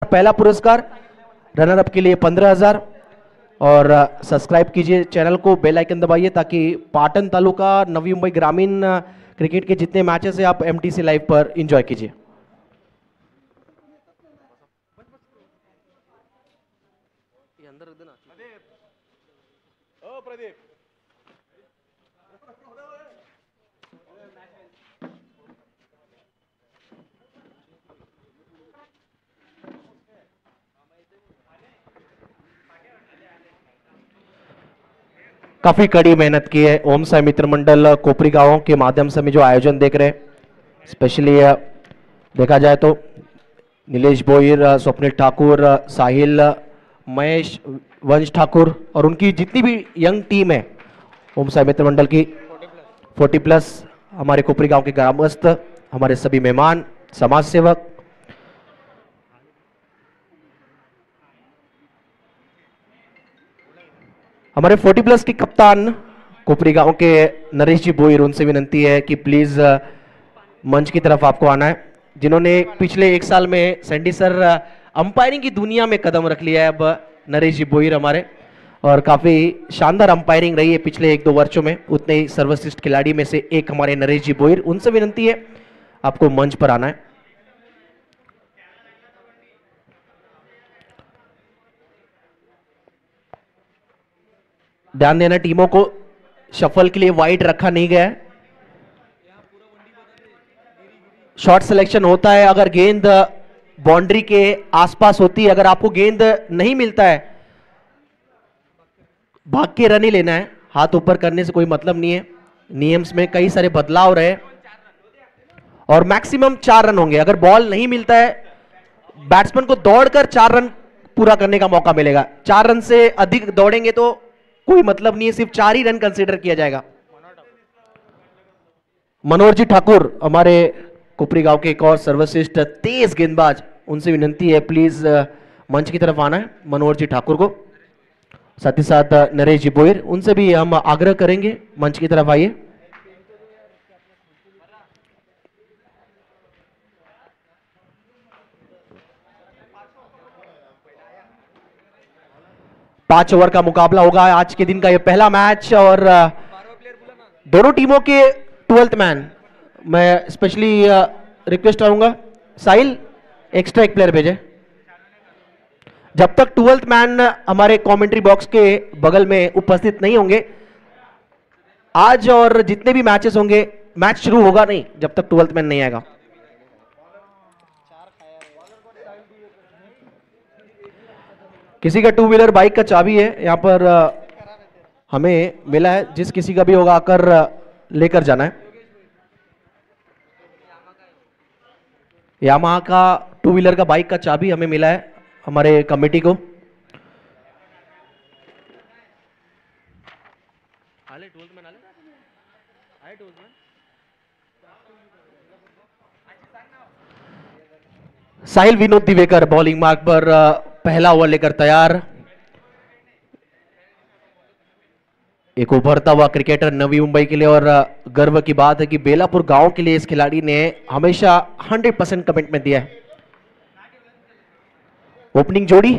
पहला पुरस्कार, runner up के लिए 15,000। और सब्सक्राइब कीजिए चैनल को, बेल आइकन दबाइए ताकि पाटन तालुका नवी मुंबई ग्रामीण क्रिकेट के जितने मैचेस हैं आप एमटीसी लाइव पर एंजॉय कीजिए। काफी कड़ी मेहनत की है ओम साई मित्र मंडल कोपरी गांव के माध्यम से हमें जो आयोजन देख रहे हैं, स्पेशली देखा जाए तो नीलेश बोईर, स्वप्निल ठाकुर, साहिल, महेश, वंश ठाकुर और उनकी जितनी भी यंग टीम है ओम साई मित्र मंडल की 40+, हमारे कोपरी गांव के ग्रामस्थ, हमारे सभी मेहमान, समाज सेवक, हमारे 40+ के कप्तान कोपरी गांव के नरेश जी बोईर, उनसे विनंती है कि प्लीज मंच की तरफ आपको आना है, जिन्होंने पिछले 1 साल में सैंडी सर अंपायरिंग की दुनिया में कदम रख लिया है। अब नरेश जी बोईर हमारे, और काफी शानदार अंपायरिंग रही है पिछले 1-2 वर्षों में, उतने ही सर्वश्रेष्ठ खिलाड़ी में से एक हमारे नरेश जी बोईर, उनसे विनंती है आपको मंच पर आना है। ध्यान देना, टीमों को शफल के लिए वाइड रखा नहीं गया है। शॉट सिलेक्शन होता है अगर गेंद बाउंड्री के आसपास होती है, अगर आपको गेंद नहीं मिलता है भाग के रन ही लेना है, हाथ ऊपर करने से कोई मतलब नहीं है। नियम्स में कई सारे बदलाव रहे और मैक्सिमम 4 रन होंगे। अगर बॉल नहीं मिलता है बैट्समैन को दौड़कर 4 रन पूरा करने का मौका मिलेगा। 4 रन से अधिक दौड़ेंगे तो कोई मतलब नहीं है, सिर्फ 4 ही रन कंसीडर किया जाएगा। मनोहर जी ठाकुर हमारे कुपरी गांव के एक और सर्वश्रेष्ठ तेज गेंदबाज, उनसे विनंती है प्लीज मंच की तरफ आना है मनोहर जी ठाकुर को, साथ ही साथ नरेश जी बोईर, उनसे भी हम आग्रह करेंगे मंच की तरफ आइए। पांच ओवर का मुकाबला होगा आज के दिन का, यह पहला मैच, और दोनों टीमों के 12th मैन मैं स्पेशली रिक्वेस्ट करूंगा साहिल एक्स्ट्रा एक प्लेयर भेजे। जब तक 12th मैन हमारे कमेंट्री बॉक्स के बगल में उपस्थित नहीं होंगे, आज और जितने भी मैचेस होंगे, मैच शुरू होगा नहीं जब तक 12th मैन नहीं आएगा। किसी का 2 व्हीलर बाइक का चाबी है यहां पर हमें मिला है, जिस किसी का भी होगा आकर लेकर जाना है। यामाहा का 2 व्हीलर का बाइक का चाबी हमें मिला है हमारे कमेटी को। साहिल विनोद दिवेकर बॉलिंग मार्क पर पहला ओवर लेकर तैयार। एक उभरता हुआ क्रिकेटर नवी मुंबई के लिए, और गर्व की बात है कि बेलापुर गांव के लिए इस खिलाड़ी ने हमेशा 100% कमिटमेंट दिया है। ओपनिंग जोड़ी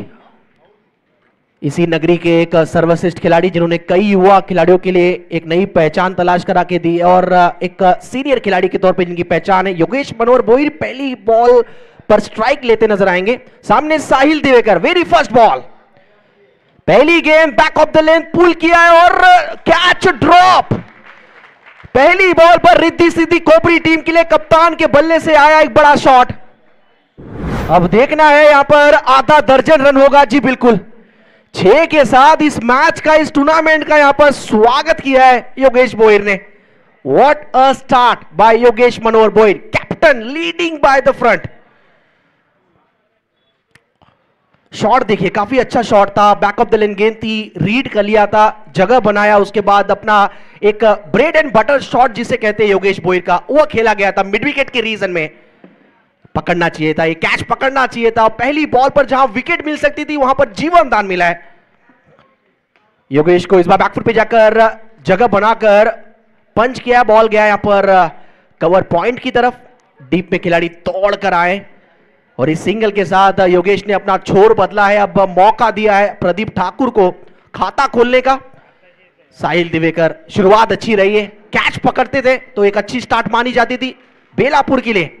इसी नगरी के एक सर्वश्रेष्ठ खिलाड़ी, जिन्होंने कई युवा खिलाड़ियों के लिए एक नई पहचान तलाश करा के दी, और एक सीनियर खिलाड़ी के तौर पे जिनकी पहचान है। योगेश मनोहर बोईर पहली बॉल पर स्ट्राइक लेते नजर आएंगे। सामने साहिल दिवेकर, वेरी फर्स्ट बॉल, पहली गेंद बैक ऑफ द लेंथ पुल किया है और कैच ड्रॉप। पहली बॉल पर रिद्धि सिद्धि कोपरी टीम के लिए कप्तान के बल्ले से आया एक बड़ा शॉट। अब देखना है यहां पर आधा दर्जन रन होगा। जी बिल्कुल, 6 के साथ इस मैच का, इस टूर्नामेंट का यहां पर स्वागत किया है योगेश बोईर ने। What a start by Yogesh Manohar Boir, captain leading by the front. Shot देखिए, काफी अच्छा शॉट था, बैक ऑफ द लेन गेंद थी, रीड कर लिया था, जगह बनाया, उसके बाद अपना एक ब्रेड एंड बटर शॉट जिसे कहते हैं योगेश बोईर का, वो खेला गया था मिड विकेट के रीजन में। पकड़ना चाहिए था, ये कैच पकड़ना चाहिए था। पहली बॉल पर जहां विकेट मिल सकती थी वहां पर जीवन दान मिला है योगेश को। इस बार बैकफुट पे जाकर जगह बनाकर पंच किया, बॉल गया यहां पर कवर पॉइंट की तरफ, डीप में खिलाड़ी तोड़ कर आए और इस सिंगल के साथ योगेश ने अपना छोर बदला है, अब मौका दिया है प्रदीप ठाकुर को खाता खोलने का। साहिल दिवेकर, शुरुआत अच्छी रही है, कैच पकड़ते थे तो एक अच्छी स्टार्ट मानी जाती थी बेलापुर के लिए।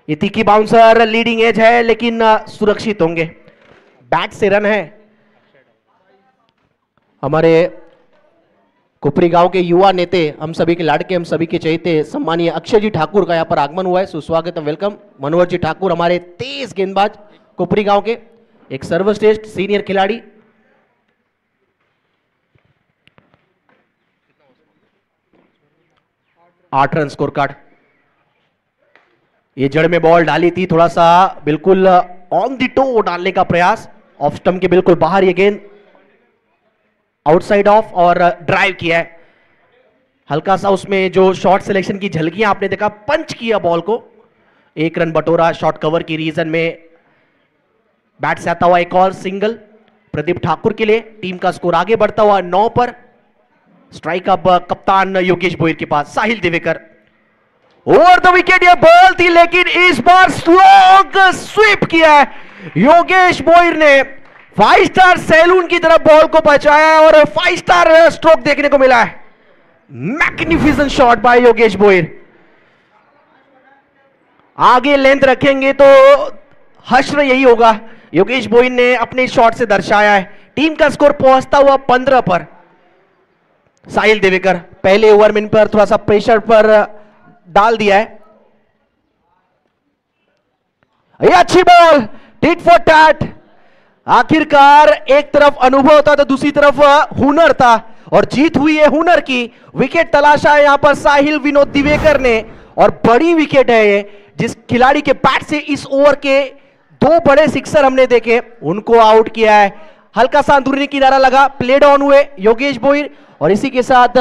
ये तीखी बाउंसर लीडिंग एज है लेकिन सुरक्षित होंगे, बैट से रन है। हमारे कुपरी गांव के युवा नेते, हम सभी के लाडके, हम सभी के चहेते सम्मानीय अक्षय जी ठाकुर का यहां पर आगमन हुआ है। सुस्वागत है, वेलकम। मनोहर जी ठाकुर हमारे तेज गेंदबाज कुपरी गांव के, एक सर्वश्रेष्ठ सीनियर खिलाड़ी। आठ रन स्कोर कार्ड। ये जड़ में बॉल डाली थी, थोड़ा सा बिल्कुल ऑन द टो डालने का प्रयास, ऑफ स्टंप के बिल्कुल बाहर ये गेंद आउटसाइड ऑफ और ड्राइव किया है। हल्का सा उसमें जो शॉट सिलेक्शन की झलकियां आपने देखा, पंच किया बॉल को, एक रन बटोरा शॉट कवर की रीजन में। बैट से आता हुआ एक और सिंगल प्रदीप ठाकुर के लिए, टीम का स्कोर आगे बढ़ता हुआ 9 पर। स्ट्राइक अब कप्तान योगेश भोईर के पास। साहिल दिवेकर ओवर द विकेट, ये बॉल थी लेकिन इस बार स्लो स्वीप किया है योगेश भोईर ने। 5 स्टार सैलून की तरफ बॉल को बचाया और 5 स्टार स्ट्रोक देखने को मिला है। Magnificent shot bye Yogesh Bhoir. आगे लेंथ रखेंगे तो हश्र यही होगा, योगेश भोईर ने अपने शॉट से दर्शाया है। टीम का स्कोर पहुंचता हुआ 15 पर। साहिल दिवेकर पहले ओवर में इन पर थोड़ा सा प्रेशर पर डाल दिया है। ये अच्छी बॉल, टिट फॉर टैट। आखिरकार एक तरफ अनुभव था तो दूसरी तरफ हुनर था और जीत हुई है हुनर की। विकेट तलाशा है यहां पर साहिल विनोद दिवेकर ने और बड़ी विकेट है ये। जिस खिलाड़ी के बैट से इस ओवर के 2 बड़े सिक्सर हमने देखे, उनको आउट किया है। हल्का सा अंदरूनी किनारा लगा, प्लेड ऑन हुए योगेश भोईर और इसी के साथ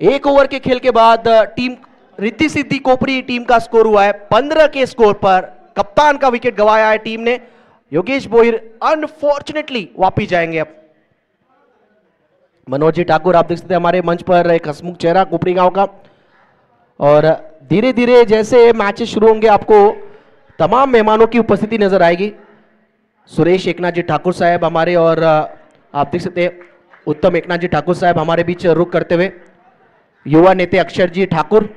एक ओवर के खेल के बाद टीम रिद्धि सिद्धि कोपरी टीम का स्कोर हुआ है 15 के स्कोर पर। कप्तान का विकेट गंवाया है टीम ने। योगेश भोईर अनफॉर्चुनेटली वापिस जाएंगे। अब मनोज जी ठाकुर आप देख सकते हैं हमारे मंच पर, एक हसमुख चेहरा कुपरी गांव का। और धीरे धीरे जैसे मैचेस शुरू होंगे आपको तमाम मेहमानों की उपस्थिति नजर आएगी। सुरेश एकनाथ जी ठाकुर साहब हमारे, और आप देख सकते हैं उत्तम एकनाथ जी ठाकुर साहब हमारे बीच रुक करते हुए। युवा नेते अक्षर जी ठाकुर,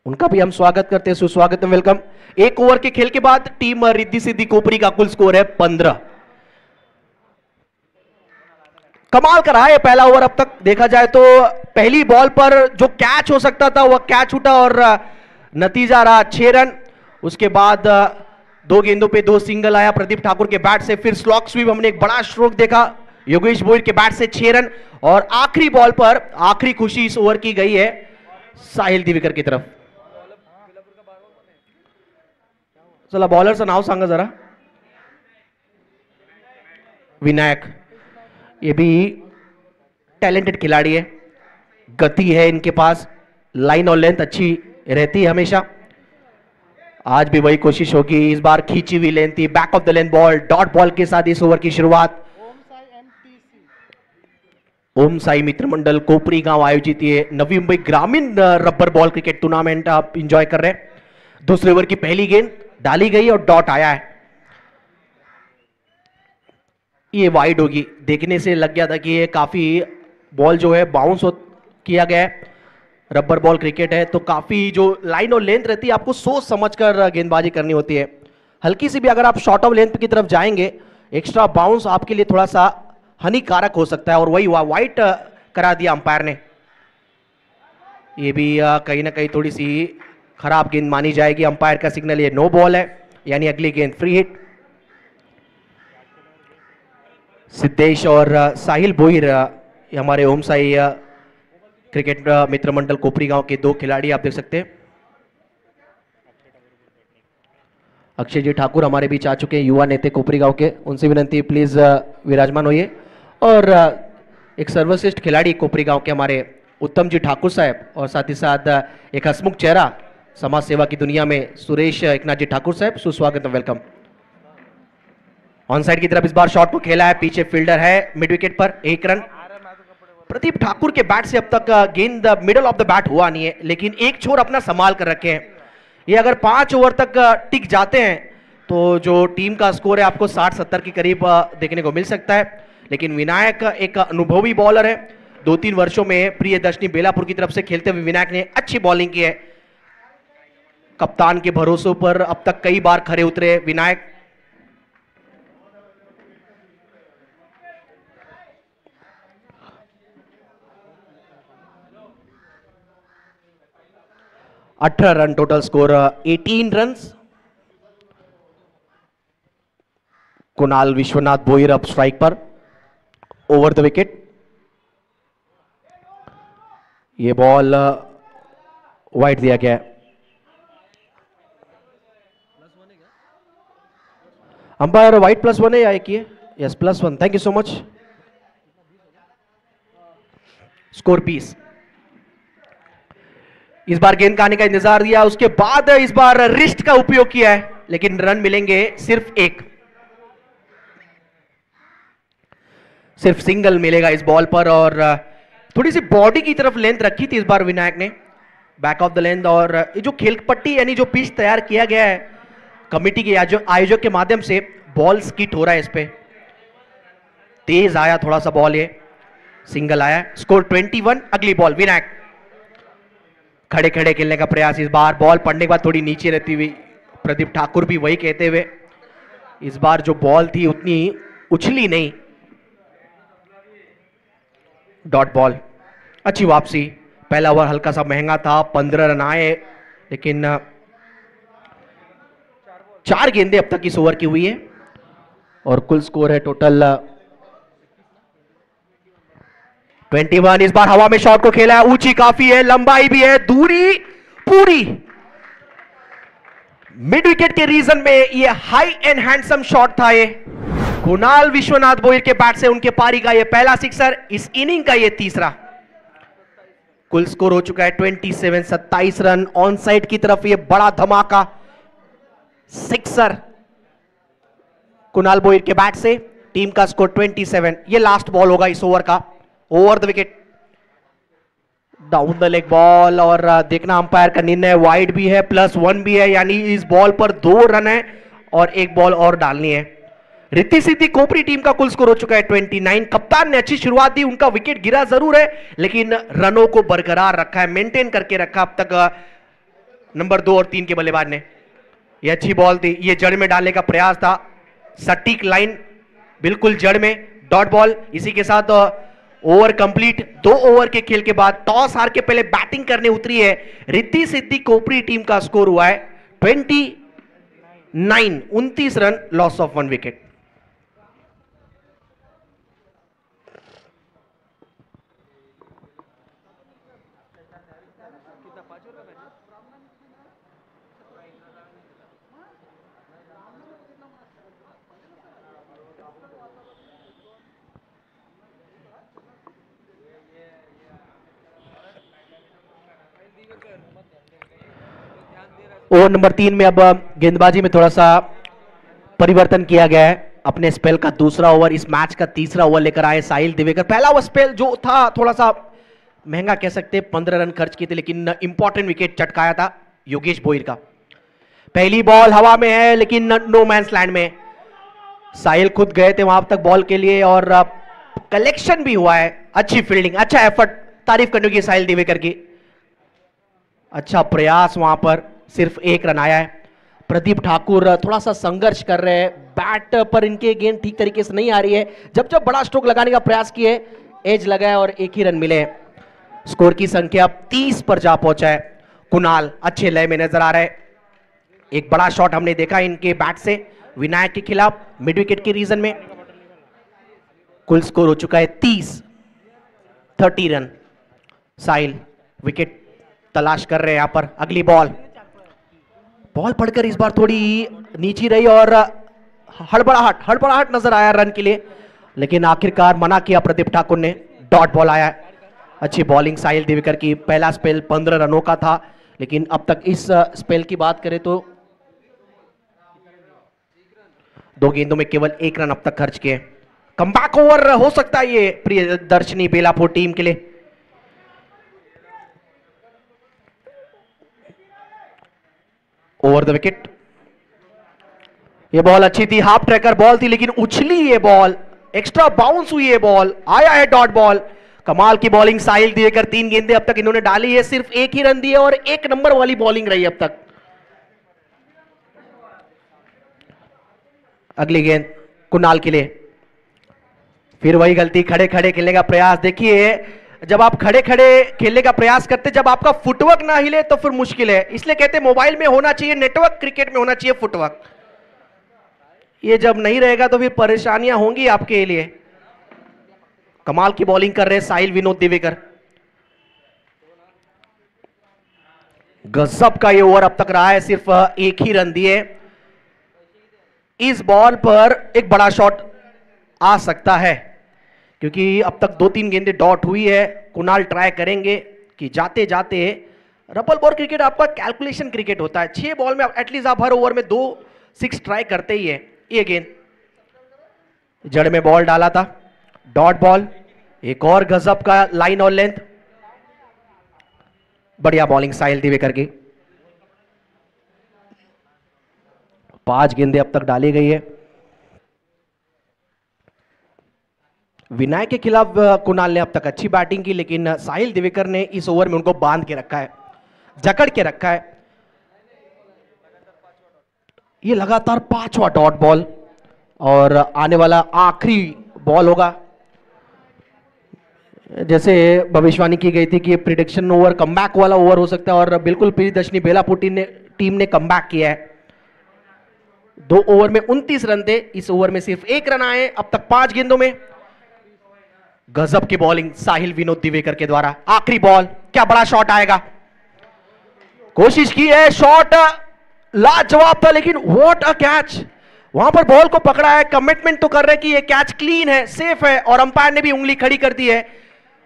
उनका भी हम स्वागत करते हैं, सुस्वागत है, वेलकम। एक ओवर के खेल के बाद टीम रिद्धि सिद्धि कोपरी का कुल स्कोर है 15। कमाल का रहा है पहला ओवर अब तक देखा जाए तो। पहली बॉल पर जो कैच हो सकता था वह कैच उठा और नतीजा रहा 6 रन। उसके बाद 2 गेंदों पे 2 सिंगल आया प्रदीप ठाकुर के बैट से, फिर स्लॉक स्वीप हमने एक बड़ा स्ट्रोक देखा योगेश भोईर के बैट से 6 रन। और आखिरी बॉल पर आखिरी खुशी इस ओवर की गई है साहिल दिवेकर की तरफ। चला बॉलरचं नाव सांगा जरा। विनायक, ये भी टैलेंटेड खिलाड़ी है, गति है इनके पास, लाइन और लेंथ अच्छी रहती है हमेशा। आज भी वही कोशिश होगी, इस बार खींची हुई लेंथ थी, back of the length ball, dot ball के साथ इस ओवर की शुरुआत। ओम साई मित्र मंडल कोपरी गांव आयोजित ये नवी मुंबई ग्रामीण रबर बॉल क्रिकेट टूर्नामेंट आप इंजॉय कर रहे हैं। दूसरे ओवर की पहली गेंद डाली गई और डॉट आया है। ये वाइड होगी, देखने से लग गया था कि ये काफी बॉल जो है बाउंस किया गया है। रबर बॉल क्रिकेट है तो काफी जो लाइन और लेंथ रहती है आपको सोच समझकर गेंदबाजी करनी होती है। हल्की सी भी अगर आप शॉर्ट ऑफ लेंथ की तरफ जाएंगे, एक्स्ट्रा बाउंस आपके लिए थोड़ा सा हानिकारक हो सकता है और वही हुआ, वाइट करा दिया अंपायर ने। ये भी कहीं ना कहीं थोड़ी सी खराब गेंद मानी जाएगी। अंपायर का सिग्नल ये नो बॉल है, यानी अगली गेंद फ्री हिट। सिद्धेश और साहिल भोईर हमारे ओम साई क्रिकेट मित्र मंडल कोपरी गांव के 2 खिलाड़ी आप देख सकते हैं। अक्षय जी ठाकुर हमारे बीच आ चुके हैं, युवा नेते कोपरी गांव के। उनसे विनंती प्लीज विराजमान होइए। और एक सर्वश्रेष्ठ खिलाड़ी कोपरी गांव के हमारे उत्तम जी ठाकुर साहब, और साथ ही साथ एक हसमुख चेहरा समाज सेवा की दुनिया में सुरेश एकनाथ जी ठाकुर साहब, सुस्वागत है, वेलकम। ऑन साइड की तरफ इस बार शॉट को खेला है, पीछे फील्डर है मिड विकेट पर, 1 रन। प्रदीप ठाकुर के बैट से अब तक गेंद मिडल ऑफ द बैट हुआ नहीं है, लेकिन एक छोर अपना संभाल कर रखे हैं। ये अगर 5 ओवर तक टिक जाते हैं तो जो टीम का स्कोर है आपको 60-70 के करीब देखने को मिल सकता है। लेकिन विनायक एक अनुभवी बॉलर है, 2-3 वर्षों में प्रियदर्शनी बेलापुर की तरफ से खेलते हुए विनायक ने अच्छी बॉलिंग की है। कप्तान के भरोसे पर अब तक कई बार खरे उतरे विनायक। अठारह run total score, 18 runs. Kunal Vishwanath Bhoir अब स्ट्राइक पर, ओवर द विकेट। ये बॉल वाइड दिया गया है। अंपायर वाइट +1 है या एक ही है? Yes +1, thank you so much. Score 20। इस बार गेंद का आने का इंतजार दिया, उसके बाद इस बार रिस्ट का उपयोग किया है, लेकिन रन मिलेंगे सिर्फ एक, सिर्फ सिंगल मिलेगा इस बॉल पर। और थोड़ी सी बॉडी की तरफ लेंथ रखी थी इस बार विनायक ने, बैक ऑफ द लेंथ। और ये जो खेल पट्टी यानी जो पिच तैयार किया गया है कमेटी के आयोजक के माध्यम से, बॉल स्किट हो रहा है इस पे, तेज आया थोड़ा सा बॉल, ये सिंगल आया। स्कोर 21। अगली बॉल विनायक खड़े खड़े खेलने का प्रयास, इस बार बॉल पड़ने के बाद थोड़ी नीचे रहती हुई, प्रदीप ठाकुर भी वही कहते हुए, इस बार जो बॉल थी उतनी उछली नहीं। डॉट बॉल, अच्छी वापसी। पहला ओवर हल्का सा महंगा था, 15 रन आए, लेकिन 4 गेंदें अब तक इस ओवर की हुई है और कुल स्कोर है टोटल 21। इस बार हवा में शॉट को खेला है, ऊंची काफी है, लंबाई भी है, दूरी पूरी। मिड विकेट के रीजन में ये हाई एंड हैंडसम शॉट था। ये कुणाल विश्वनाथ भोईर के बैट से उनके पारी का ये पहला सिक्सर, इस इनिंग का ये तीसरा। कुल स्कोर हो चुका है 27, 27 रन। ऑन साइड की तरफ ये बड़ा धमाका सिक्सर कुणाल भोईर के बैट से, टीम का स्कोर 27। ये लास्ट बॉल होगा इस ओवर का, over the wicket, down the leg ball. और देखना अंपायर का निर्णय, वाइड भी है, +1 भी है, यानी इस बॉल पर 2 रन है और एक बॉल और डालनी है। रिद्धि सिद्धि कोपरी टीम का कुल स्कोर हो चुका है 29। कप्तान ने अच्छी शुरुआत दी, उनका विकेट गिरा जरूर है लेकिन रनों को बरकरार रखा है, मेंटेन करके रखा अब तक नंबर 2 और 3 के बल्लेबाज ने। यह अच्छी बॉल थी, ये जड़ में डालने का प्रयास था, सटीक लाइन बिल्कुल जड़ में, डॉट बॉल। इसी के साथ ओवर कंप्लीट। 2 ओवर के खेल के बाद टॉस हार के पहले बैटिंग करने उतरी है रिद्धि सिद्धि कोपरी टीम का स्कोर हुआ है 29, 29 run, loss of 1 wicket. Over number 3 में अब गेंदबाजी में थोड़ा सा परिवर्तन किया गया है। अपने स्पेल का दूसरा ओवर, इस मैच का तीसरा ओवर लेकर आए साहिल दिवेकर। पहला ओवर स्पेल जो था थोड़ा सा महंगा कह सकते, 15 रन खर्च किए थे, लेकिन इंपॉर्टेंट विकेट चटकाया था योगेश भोईर का। पहली बॉल हवा में है लेकिन नो मैंस लैंड में, साहिल खुद गए थे वहां तक बॉल के लिए और कलेक्शन भी हुआ है। अच्छी फील्डिंग, अच्छा एफर्ट, तारीफ करने की साहिल दिवेकर की, अच्छा प्रयास वहां पर, सिर्फ 1 रन आया है। प्रदीप ठाकुर थोड़ा सा संघर्ष कर रहे हैं, बैट पर इनके गेंद ठीक तरीके से नहीं आ रही है, जब जब बड़ा स्ट्रोक लगाने का प्रयास किए एज लगा है और 1 ही रन मिले। स्कोर की संख्या 30 पर जा पहुंचा है। कुणाल अच्छे लय में नजर आ रहा है, एक बड़ा शॉट हमने देखा इनके बैट से विनायक के खिलाफ मिड विकेट के रीजन में। कुल स्कोर हो चुका है 30 रन। साहिल विकेट तलाश कर रहे हैं यहां पर। अगली बॉल, बॉल पड़कर इस बार थोड़ी नीची रही और हड़बड़ाहट नजर आया रन के लिए, लेकिन आखिरकार मना किया प्रदीप ठाकुर ने। डॉट बॉल आया, अच्छी बॉलिंग साहिल दिवेकर की। पहला स्पेल 15 रनों का था, लेकिन अब तक इस स्पेल की बात करें तो 2 गेंदों में केवल 1 रन अब तक खर्च किए। कमबैक ओवर हो सकता है ये प्रियदर्शनी बेलापुर टीम के लिए। Over the wicket. ये बॉल अच्छी थी, हाफ ट्रैकर बॉल थी, लेकिन उछली ये बॉल, एक्स्ट्रा बाउंस हुई ये बॉल, आया है डॉट बॉल। कमाल की बॉलिंग साहिल दिवेकर, 3 गेंदें अब तक इन्होंने डाली है, सिर्फ 1 ही रन दिए और 1 नंबर वाली बॉलिंग रही अब तक। अगली गेंद कुणाल के लिए, फिर वही गलती, खड़े खड़े खेलने का प्रयास। देखिए जब आप खड़े खड़े खेलने का प्रयास करते, जब आपका फुटवर्क ना हिले तो फिर मुश्किल है, इसलिए कहते हैं मोबाइल में होना चाहिए नेटवर्क, क्रिकेट में होना चाहिए फुटवर्क। ये जब नहीं रहेगा तो फिर परेशानियां होंगी आपके लिए। कमाल की बॉलिंग कर रहे हैं साहिल विनोद दिवेकर, गजब का ये ओवर अब तक रहा है, सिर्फ 1 ही रन दिए। इस बॉल पर एक बड़ा शॉट आ सकता है, क्योंकि अब तक 2-3 गेंदें डॉट हुई है। कुणाल ट्राई करेंगे कि जाते जाते, रबल बॉल क्रिकेट आपका कैलकुलेशन क्रिकेट होता है, 6 बॉल में एटलीस्ट आप हर ओवर में 2 6 ट्राई करते ही है। ये गेंद जड़ में बॉल डाला था, डॉट बॉल, एक और गजब का लाइन और लेंथ। बढ़िया बॉलिंग साहिल दिवेकर की, 5 गेंदें अब तक डाली गई है। विनय के खिलाफ कुणाल ने अब तक अच्छी बैटिंग की, लेकिन साहिल दिवेकर ने इस ओवर में उनको बांध के रखा है, जकड़ के रखा है। ये लगातार 5वां डॉट बॉल और आने वाला आखिरी बॉल होगा। जैसे भविष्यवाणी की गई थी कि प्रिडिक्शन ओवर कमबैक वाला ओवर हो सकता है, और बिल्कुल प्रियदर्शनी बेलापुर टीम ने कमबैक किया है। 2 ओवर में 29 रन थे, इस ओवर में सिर्फ 1 रन आए अब तक 5 गेंदों में। गजब की बॉलिंग साहिल विनोद दिवेकर के द्वारा। आखिरी बॉल, क्या बड़ा शॉट आएगा, कोशिश की है, शॉट लाजवाब था, लेकिन व्हाट अ कैच। वहां पर बॉल को पकड़ा है, कमिटमेंट तो कर रहे कि ये कैच क्लीन है, सेफ है, और अंपायर ने भी उंगली खड़ी कर दी है।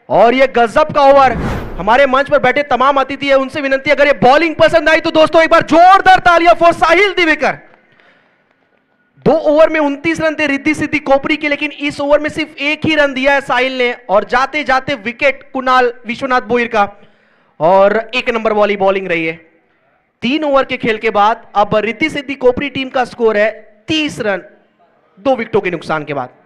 और ये गजब का ओवर। हमारे मंच पर बैठे तमाम अतिथि है, उनसे विनंती, अगर ये बॉलिंग पसंद आई तो दोस्तों एक बार जोरदार तालियां फॉर साहिल दिवेकर। 2 ओवर में 29 रन थे रिद्धि सिद्धि कोपरी के, लेकिन इस ओवर में सिर्फ 1 ही रन दिया है साहिल ने, और जाते जाते विकेट कुणाल विश्वनाथ बोईर का, और 1 नंबर वाली बॉलिंग रही है। 3 ओवर के खेल के बाद अब रिद्धि सिद्धि कोपरी टीम का स्कोर है 30 रन, 2 विकेटों के नुकसान के बाद।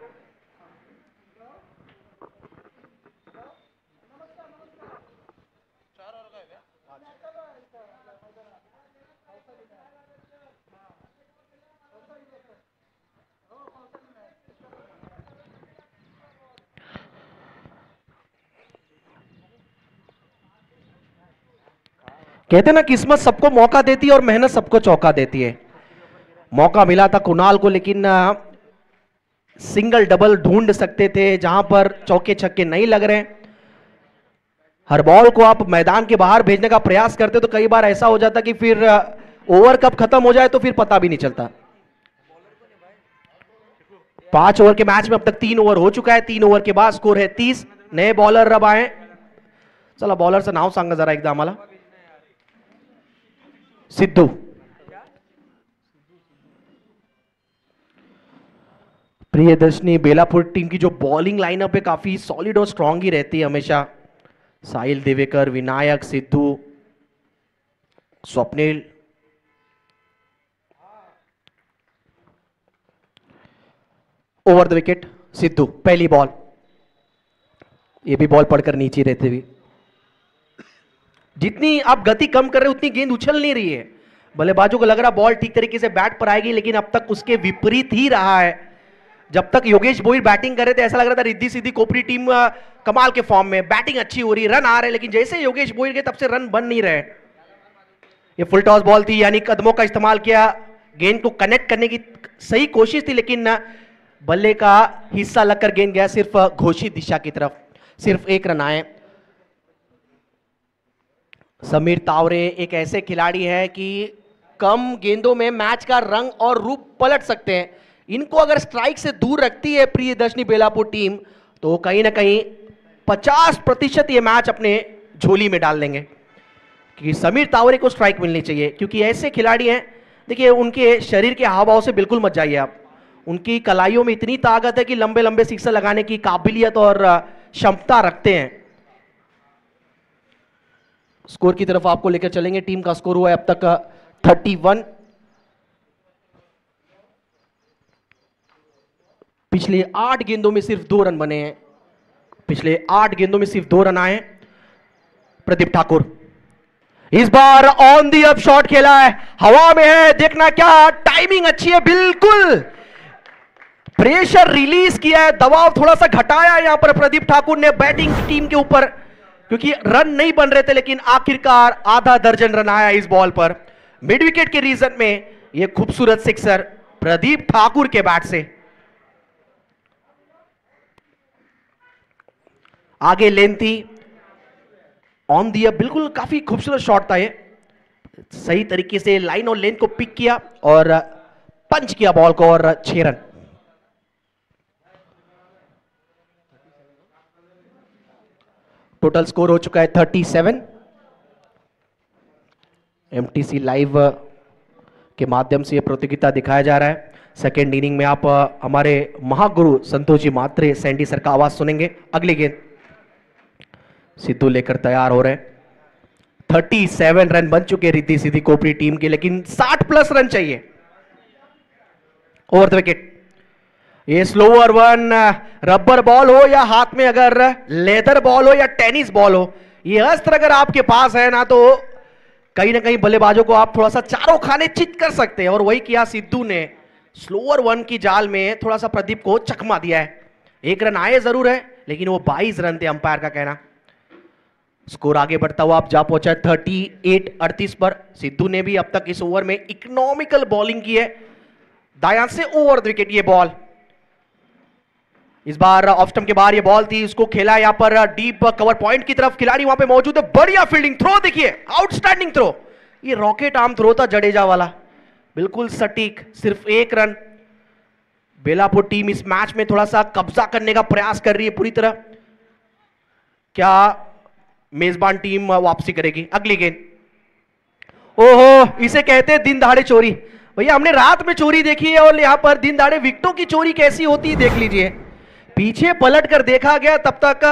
कहते ना किस्मत सबको मौका देती है और मेहनत सबको चौका देती है। मौका मिला था कुणाल को, लेकिन सिंगल डबल ढूंढ सकते थे जहां पर चौके छक्के नहीं लग रहे। हर बॉल को आप मैदान के बाहर भेजने का प्रयास करते तो कई बार ऐसा हो जाता कि फिर ओवर कब खत्म हो जाए तो फिर पता भी नहीं चलता। 5 ओवर के मैच में अब तक 3 ओवर हो चुका है, 3 ओवर के बाद स्कोर है 30। नए बॉलर अब आए, चला बॉलरचं नाव सांगा जरा एकदा आम्हाला। सिद्धू, प्रियदर्शनी बेलापुर टीम की जो बॉलिंग लाइनअप है काफी सॉलिड और स्ट्रांग ही रहती है हमेशा। Sahil Divekar, Vinayak, Siddhu, Swapnil, over the wicket Siddhu, पहली बॉल, ये भी बॉल पड़कर नीचे रहते हुए। जितनी आप गति कम कर रहे हो उतनी गेंद उछल नहीं रही है। बल्लेबाजों को लग रहा बॉल ठीक तरीके से बैट पर आएगी, लेकिन अब तक उसके विपरीत ही रहा है। जब तक योगेश बोईर बैटिंग कर रहे थे ऐसा लग रहा था रिद्धि सिद्धि कोपरी टीम कमाल के फॉर्म में, बैटिंग अच्छी हो रही, रन आ रहे, लेकिन जैसे योगेश बोईर गए तब से रन बन नहीं रहे। ये फुल टॉस बॉल थी, यानी कदमों का इस्तेमाल किया, गेंद को कनेक्ट करने की सही कोशिश थी, लेकिन बल्ले का हिस्सा लगकर गेंद गया सिर्फ घोषित दिशा की तरफ। सिर्फ 1 रन आए। समीर तावरे एक ऐसे खिलाड़ी हैं कि कम गेंदों में मैच का रंग और रूप पलट सकते हैं। इनको अगर स्ट्राइक से दूर रखती है प्रियदर्शनी बेलापुर टीम तो कहीं ना कहीं 50% ये मैच अपने झोली में डाल लेंगे, क्योंकि समीर तावरे को स्ट्राइक मिलनी चाहिए, क्योंकि ऐसे खिलाड़ी हैं। देखिए उनके शरीर के हाव भाव से बिल्कुल मत जाइए आप, उनकी कलाइयों में इतनी ताकत है कि लंबे लंबे सिक्सर लगाने की काबिलियत और क्षमता रखते हैं। स्कोर की तरफ आपको लेकर चलेंगे। टीम का स्कोर हुआ है अब तक 31। पिछले 8 गेंदों में सिर्फ 2 रन बने हैं, पिछले 8 गेंदों में सिर्फ 2 रन आए। प्रदीप ठाकुर इस बार ऑन दी अप शॉट खेला है, हवा में है, देखना क्या टाइमिंग अच्छी है, बिल्कुल प्रेशर रिलीज किया है, दबाव थोड़ा सा घटाया है यहां पर प्रदीप ठाकुर ने बैटिंग टीम के ऊपर, क्योंकि रन नहीं बन रहे थे, लेकिन आखिरकार आधा दर्जन रन आया इस बॉल पर। मिड विकेट के रीजन में यह खूबसूरत सिक्सर प्रदीप ठाकुर के बैट से। आगे लेंथी ऑन दी अप, बिल्कुल काफी खूबसूरत शॉट था ये, सही तरीके से लाइन और लेंथ को पिक किया और पंच किया बॉल को और 6 रन। टोटल स्कोर हो चुका है 37। एमटीसी लाइव के माध्यम से यह प्रतियोगिता दिखाया जा रहा है। सेकेंड इनिंग में आप हमारे महागुरु संतोष जी मात्रे सैंडी सर का आवाज सुनेंगे। अगली गेंद सिद्धू लेकर तैयार हो रहे। 37 रन बन चुके रिद्धि सिद्धि कोपरी टीम के, लेकिन 60 प्लस रन चाहिए। ओवर द विकेट, ये स्लोअर वन, रबर बॉल हो या हाथ में अगर लेदर बॉल हो या टेनिस बॉल हो, ये अस्त्र अगर आपके पास है ना, तो कहीं ना कहीं बल्लेबाजों को आप थोड़ा सा चारों खाने चित कर सकते हैं। और वही किया सिद्धू ने, स्लोअर वन की जाल में थोड़ा सा प्रदीप को चकमा दिया है। 1 रन आए जरूर है, लेकिन वो 22 रन थे अंपायर का कहना। स्कोर आगे बढ़ता हुआ आप जा पहुंचा 38-38 पर। सिद्धू ने भी अब तक इस ओवर में इकोनॉमिकल बॉलिंग की है, दायां से ओवर द विकेट ये बॉल। इस बार ऑफ स्टंप के बाहर ये बॉल थी, उसको खेला यहां पर डीप कवर पॉइंट की तरफ, खिलाड़ी वहां पे मौजूद है, बढ़िया फील्डिंग, थ्रो देखिए, आउटस्टैंडिंग थ्रो, ये रॉकेट आर्म थ्रो था जडेजा वाला, बिल्कुल सटीक, सिर्फ 1 रन। बेलापुर टीम इस मैच में थोड़ा सा कब्जा करने का प्रयास कर रही है पूरी तरह। क्या मेजबान टीम वापसी करेगी? अगली गेंद, ओहो, इसे कहते हैं दिन दहाड़े चोरी। भैया हमने रात में चोरी देखी है और यहां पर दिन दहाड़े विकेटों की चोरी कैसी होती है देख लीजिए। पीछे पलट कर देखा गया, तब तक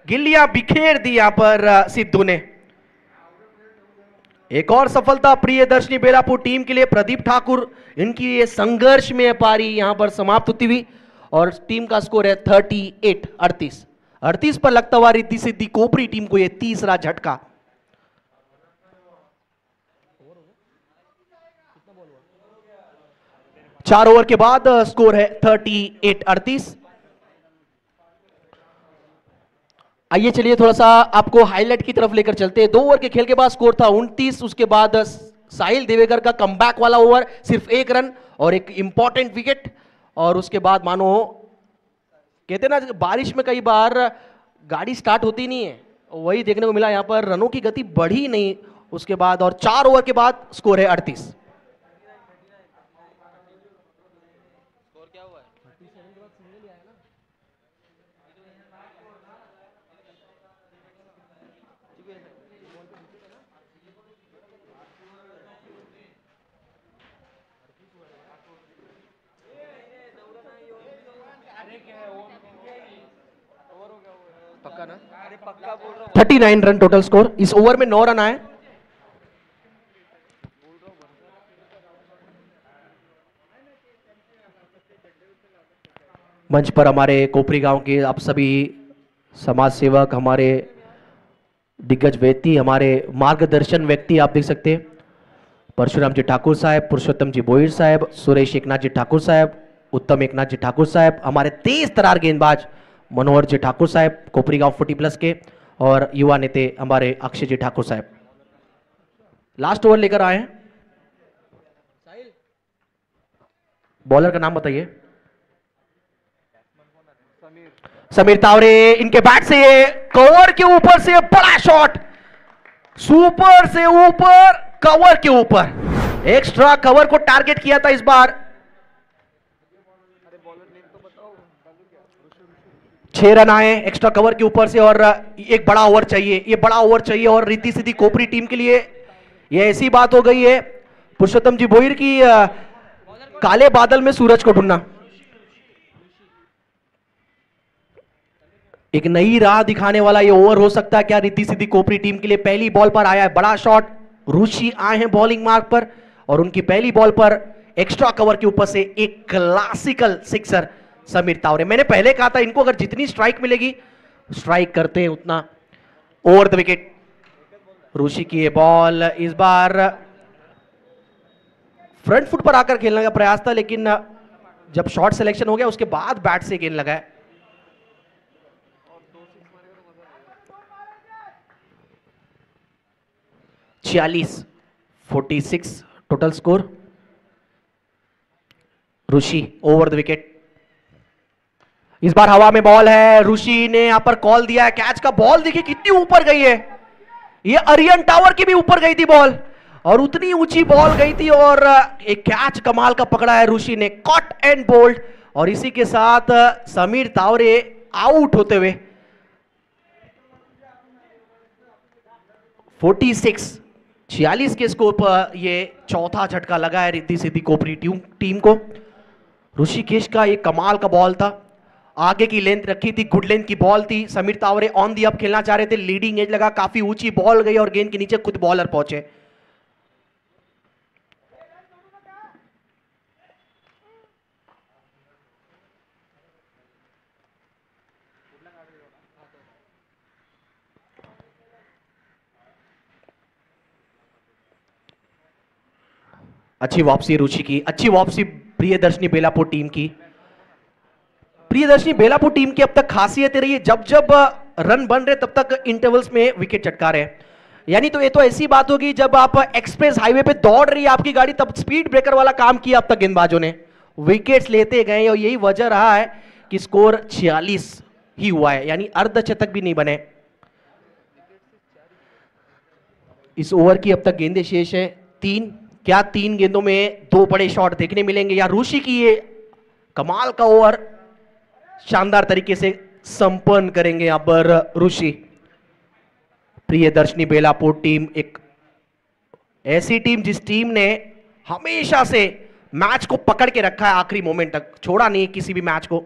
गिल्लियां बिखेर दी यहां पर सिद्धू ने। एक और सफलता प्रियदर्शनी बेलापुर टीम के लिए। प्रदीप ठाकुर इनकी ये संघर्ष में पारी यहां पर समाप्त होती हुई और टीम का स्कोर है 38-38। 38 पर लगता हुआ रिद्धि सिद्धि कोपरी टीम को यह तीसरा झटका। चार ओवर के बाद स्कोर है 38-38। आइए चलिए थोड़ा सा आपको हाईलाइट की तरफ लेकर चलते हैं। 2 ओवर के खेल के बाद स्कोर था 29। उसके बाद साहिल देवेकर का कमबैक वाला ओवर, सिर्फ 1 रन और एक इंपॉर्टेंट विकेट। और उसके बाद मानो कहते ना बारिश में कई बार गाड़ी स्टार्ट होती नहीं है, वही देखने को मिला यहां पर, रनों की गति बढ़ी नहीं उसके बाद। और 4 ओवर के बाद स्कोर है 38। पक्का ना? अरे पक्का बोल रहा हूं। 39 रन टोटल स्कोर। इस ओवर में 9 रन आए। मंच पर हमारे कोपरी गांव के आप सभी समाज सेवक, हमारे दिग्गज व्यक्ति, हमारे मार्गदर्शन व्यक्ति आप देख सकते हैं। परशुराम जी ठाकुर साहब, पुरुषोत्तम जी बोईर साहब, सुरेश एकनाथ जी ठाकुर साहब, उत्तम एकनाथ जी ठाकुर साहब, हमारे तेज तरार गेंदबाज मनोहर जी ठाकुर साहब कोपरी गांव 40+ के, और युवा नेता हमारे अक्षय जी ठाकुर साहब लास्ट ओवर लेकर आए हैं। बॉलर का नाम बताइए। समीर तावरे, इनके बैट से ये कवर के ऊपर से बड़ा शॉट, सुपर से ऊपर, कवर के ऊपर, एक्स्ट्रा कवर को टारगेट किया था इस बार। 6 रन आए एक्स्ट्रा कवर के ऊपर से और एक बड़ा ओवर चाहिए, ये बड़ा ओवर चाहिए। और रिद्धि सिद्धि कोपरी टीम के लिए ये ऐसी बात हो गई है, पुरुषोत्तम जी बोईर की काले बादल में सूरज को ढूंढना। एक नई राह दिखाने वाला ये ओवर हो सकता है क्या रिद्धि सिद्धि कोपरी टीम के लिए? पहली बॉल पर आया है बड़ा शॉट, ऋषि आए हैं बॉलिंग मार्क पर और उनकी पहली बॉल पर एक्स्ट्रा कवर के ऊपर से एक क्लासिकल सिक्सर समीर तावरे। मैंने पहले कहा था इनको अगर जितनी स्ट्राइक मिलेगी, स्ट्राइक करते हैं उतना। ओवर द विकेट ऋषि की ये बॉल इस बार फ्रंट फुट पर आकर खेलने का प्रयास था, लेकिन जब शॉट सिलेक्शन हो गया उसके बाद बैट से गेंद लगाए। छियालीस 46 total score. Rishi over the wicket. इस बार हवा में बॉल है, ऋषि ने यहां पर कॉल दिया है कैच का। बॉल देखिए कितनी ऊपर गई है, ये अरियन टावर की भी ऊपर गई थी बॉल और उतनी ऊंची बॉल गई थी और एक कैच कमाल का पकड़ा है ऋषि ने, कॉट एंड बोल्ड। और इसी के साथ समीर तावरे आउट होते हुए 46 के स्कोर पर ये चौथा झटका लगा है रिद्धि सिद्धि कोपरी टीम को। ऋषिकेश का ये कमाल का बॉल था, आगे की लेंथ रखी थी, गुड लेंथ की बॉल थी। Sameer Taware on the up खेलना चाह रहे थे, लीडिंग एज लगा, काफी ऊंची बॉल गई और गेंद के नीचे खुद बॉलर पहुंचे। अच्छी वापसी ऋषि की, अच्छी वापसी प्रियदर्शनी बेलापुर टीम की। प्रियदर्शनी बेलापुर टीम की अब तक खासियत रही है जब जब रन बन रहे तब तक इंटरवल्स में विकेट चटका रहे। यानी तो ये तो ऐसी बात होगी जब आप एक्सप्रेस हाईवे पे दौड़ रही है आपकी गाड़ी, तब स्पीड ब्रेकर वाला काम किया अब तक गेंदबाजों ने, विकेट्स लेते गए और यही वजह रहा है कि स्कोर 46 ही हुआ है, यानी अर्धशतक भी नहीं बने। इस ओवर की अब तक गेंदें शेष है 3। क्या 3 गेंदों में 2 बड़े शॉट देखने मिलेंगे या ऋषि की ये कमाल का ओवर शानदार तरीके से संपन्न करेंगे यहां पर ऋषि। प्रियदर्शनी बेलापुर टीम एक ऐसी टीम जिस टीम ने हमेशा से मैच को पकड़ के रखा है, आखिरी मोमेंट तक छोड़ा नहीं किसी भी मैच को।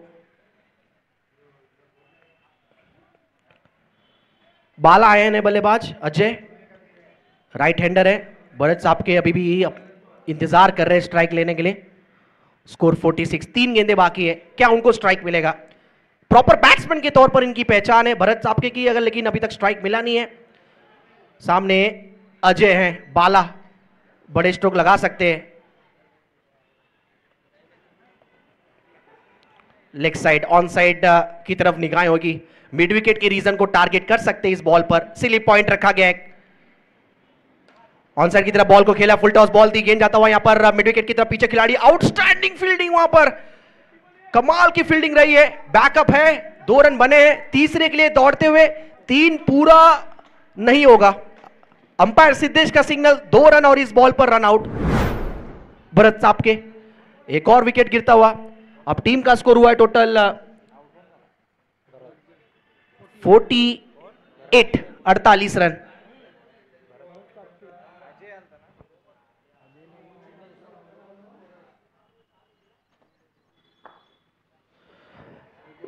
बाला आए हैं बल्लेबाज अजय, राइट हैंडर है। भरत साहब के अभी भी इंतजार कर रहे हैं स्ट्राइक लेने के लिए। स्कोर 46, 3 गेंदें बाकी है, क्या उनको स्ट्राइक मिलेगा? प्रॉपर बैट्समैन के तौर पर इनकी पहचान है भरत साहब के की, अगर लेकिन अभी तक स्ट्राइक मिला नहीं है। सामने अजय हैं, बाला बड़े स्ट्रोक लगा सकते हैं। लेग साइड ऑन साइड की तरफ निगाहें होगी, मिड विकेट के रीजन को टारगेट कर सकते हैं इस बॉल पर। स्लिप पॉइंट रखा गया है, ऑन साइड की तरफ बॉल को खेला, फुल टॉस बॉल दी, गेंद जाता हुआ यहां पर मिड विकेट की तरफ, पीछे खिलाड़ी, आउटस्टैंडिंग फील्डिंग, वहां पर कमाल की फील्डिंग रही है। बैकअप है, 2 रन बने हैं, तीसरे के लिए दौड़ते हुए 3 पूरा नहीं होगा। अंपायर सिद्धेश का सिग्नल, 2 रन और इस बॉल पर रन आउट भरत साहब के। एक और विकेट गिरता हुआ, अब टीम का स्कोर हुआ है टोटल 48 रन।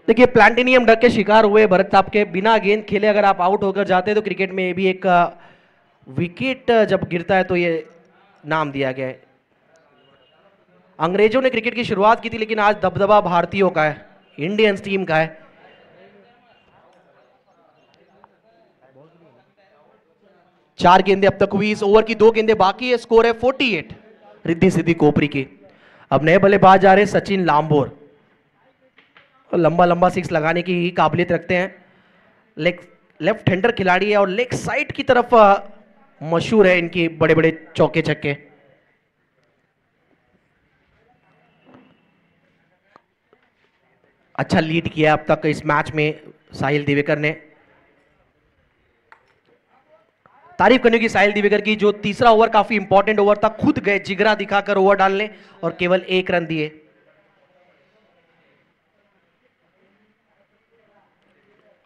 देखिए प्लांटिनियम डक के शिकार हुए भरत साहब के, बिना गेंद खेले अगर आप आउट होकर जाते हैं तो क्रिकेट में भी एक विकेट जब गिरता है तो ये नाम दिया गया है। अंग्रेजों ने क्रिकेट की शुरुआत की थी, लेकिन आज दबदबा भारतीयों का है, इंडियंस टीम का है। चार गेंदें अब तक हुई, इस ओवर की 2 गेंदें बाकी है, स्कोर है 48 रिद्धि सिद्धि कोपरी की। अब नए बल्लेबाज आ रहे सचिन लांबोर, लंबा लंबा 6 लगाने की काबिलियत रखते हैं। लेफ्ट हैंडर खिलाड़ी है और लेग साइड की तरफ मशहूर है इनकी बड़े बड़े चौके छक्के। अच्छा लीड किया अब तक इस मैच में साहिल दिवेकर ने। तारीफ करने की साहिल दिवेकर की, जो तीसरा ओवर काफी इंपॉर्टेंट ओवर था, खुद गए जिगरा दिखाकर ओवर डालने और केवल 1 रन दिए।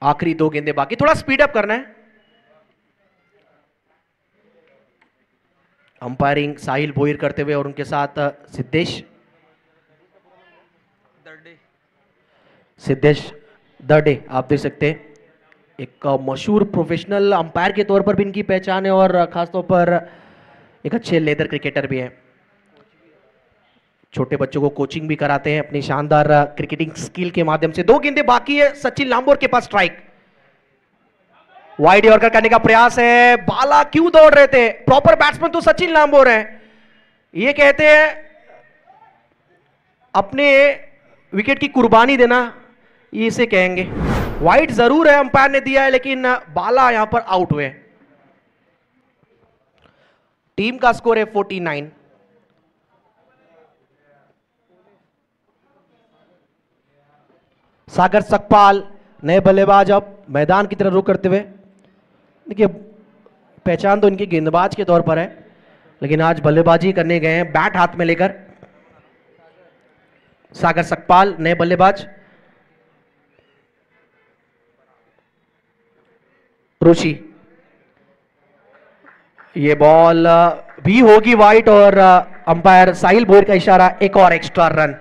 आखिरी 2 गेंदें बाकी, थोड़ा स्पीड अप करना है। अंपायरिंग साहिल भोईर करते हुए और उनके साथ सिद्धेश दर्डे आप देख सकते हैं, एक मशहूर प्रोफेशनल अंपायर के तौर पर भी इनकी पहचान है और खासतौर पर एक अच्छे लेदर क्रिकेटर भी हैं, छोटे बच्चों को कोचिंग भी कराते हैं अपनी शानदार क्रिकेटिंग स्किल के माध्यम से। 2 गेंदें बाकी है, सचिन लांबोर के पास स्ट्राइक। वाइड यॉर्कर करने का प्रयास है, बाला क्यों दौड़ रहे थे, प्रॉपर बैट्समैन तो सचिन लांबोर हैं। ये कहते हैं अपने विकेट की कुर्बानी देना, ये इसे कहेंगे। वाइड जरूर है, अंपायर ने दिया है, लेकिन बाला यहां पर आउट हुए। टीम का स्कोर है 49। सागर सकपाल नए बल्लेबाज अब मैदान की तरफ रुख करते हुए। देखिए पहचान तो इनकी गेंदबाज के तौर पर है, लेकिन आज बल्लेबाजी करने गए हैं बैट हाथ में लेकर। सागर सकपाल नए बल्लेबाज। रुचि, ये बॉल भी होगी वाइट और अंपायर साहिल भोयर का इशारा, एक और एक्स्ट्रा रन।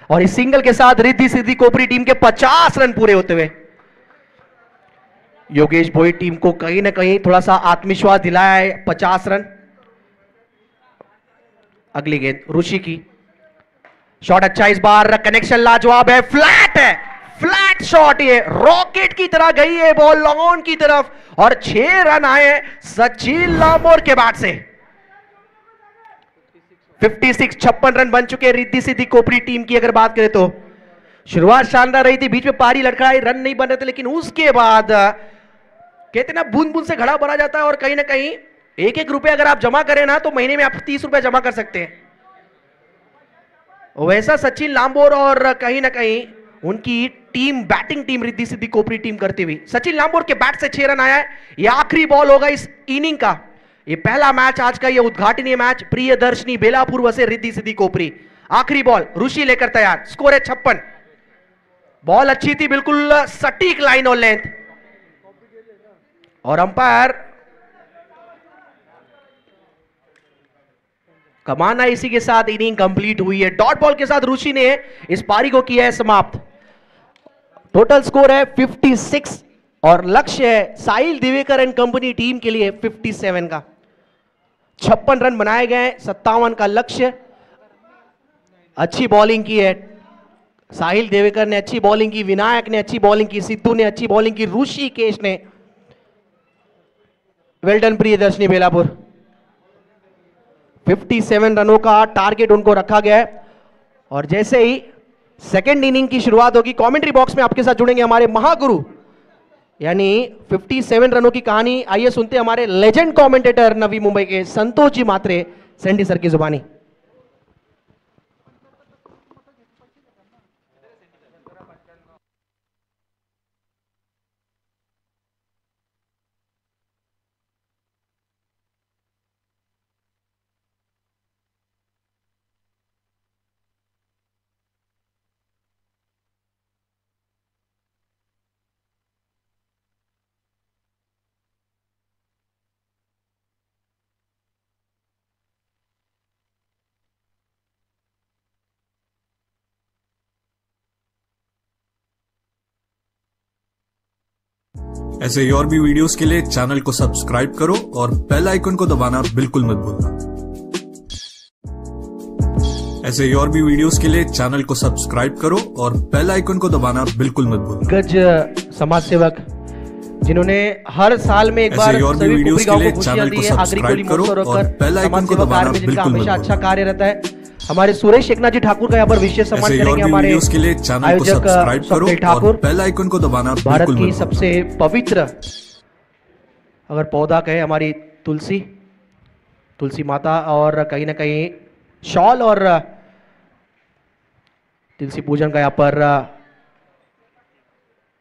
और इस सिंगल के साथ रिद्धि सिद्धि कोपरी टीम के 50 रन पूरे होते हुए योगेश भोई टीम को कहीं ना कहीं थोड़ा सा आत्मविश्वास दिलाया है। 50 रन। अगली गेंद रुचि की, शॉट अच्छा, इस बार कनेक्शन लाजवाब है, फ्लैट है, फ्लैट शॉट, ये रॉकेट की तरह गई है बॉल लॉन्ग ऑन की तरफ और 6 रन आए सचिन लांबोर के बैट से। 56 रन बन चुके रिद्धि सिद्धि कोपरी टीम की। अगर बात करें तो शुरुआत शानदार रही थी, बीच में पारी लड़खड़ाई, रन नहीं बन रहे थे, लेकिन उसके बाद कहते ना बूंद बूंद से घड़ा भरा जाता है और कहीं ना कहीं 1-1 रुपए अगर आप जमा करें ना तो महीने में आप 30 रुपए जमा कर सकते हैं। वैसा सचिन लांबोर और कहीं ना कहीं उनकी team, batting team Riddhi Siddhi Kopri team करती हुई। सचिन लांबोर के बैट से 6 रन आया है। यह आखिरी बॉल होगा इस इनिंग का, ये पहला मैच आज का, ये उद्घाटनीय मैच प्रियदर्शनी बेलापुर वसे रिद्धि सिद्धि कोपरी। आखिरी बॉल रुचि लेकर तैयार, स्कोर है 56। बॉल अच्छी थी, बिल्कुल सटीक लाइन और लेंथ, और अंपायर कमाना इसी के साथ इनिंग कंप्लीट हुई है। डॉट बॉल के साथ रुचि ने इस पारी को किया है समाप्त। टोटल स्कोर है 56 और लक्ष्य है साहिल दिवेकर एंड कंपनी टीम के लिए 57 का। 56 रन बनाए गए, 57 का लक्ष्य। अच्छी बॉलिंग की है, साहिल देवेकर ने अच्छी बॉलिंग की, विनायक ने अच्छी बॉलिंग की, सिद्धू ने अच्छी बॉलिंग की, ऋषिकेश ने। वेल्डन प्रियदर्शनी बेलापुर। 57 रनों का टारगेट उनको रखा गया है। और जैसे ही सेकेंड इनिंग की शुरुआत होगी, कमेंट्री बॉक्स में आपके साथ जुड़ेंगे हमारे महागुरु, यानी 57 रनों की कहानी। आइए सुनते हैं हमारे लेजेंड कमेंटेटर नवी मुंबई के संतोष जी मात्रे सैंडी सर की जुबानी। ऐसे ही और भी वीडियोस के लिए चैनल को सब्सक्राइब करो और बेल आइकन को दबाना बिल्कुल मत भूलना। ऐसे ही और भी वीडियोस के लिए चैनल को सब्सक्राइब करो और बेल आइकन को दबाना बिल्कुल मत भूलना। गज समाज सेवक जिन्होंने हर साल में एक बार और भी वीडियोस के लिए चैनल को सब्सक्राइब करो और बेल आइकन को दबाना बिल्कुल मत भूलना। अच्छा कार्य रहता है। हमारे सुरेश एकनाथ जी ठाकुर का यहाँ पर विशेष सम्मान करेंगे हमारे के लिए चैनल को सब्सक्राइब करो और बेल आइकन को दबाना भारत की सबसे पवित्र अगर पौधा कहे हमारी तुलसी माता, और कहीं ना कहीं शॉल और तुलसी पूजन का यहाँ पर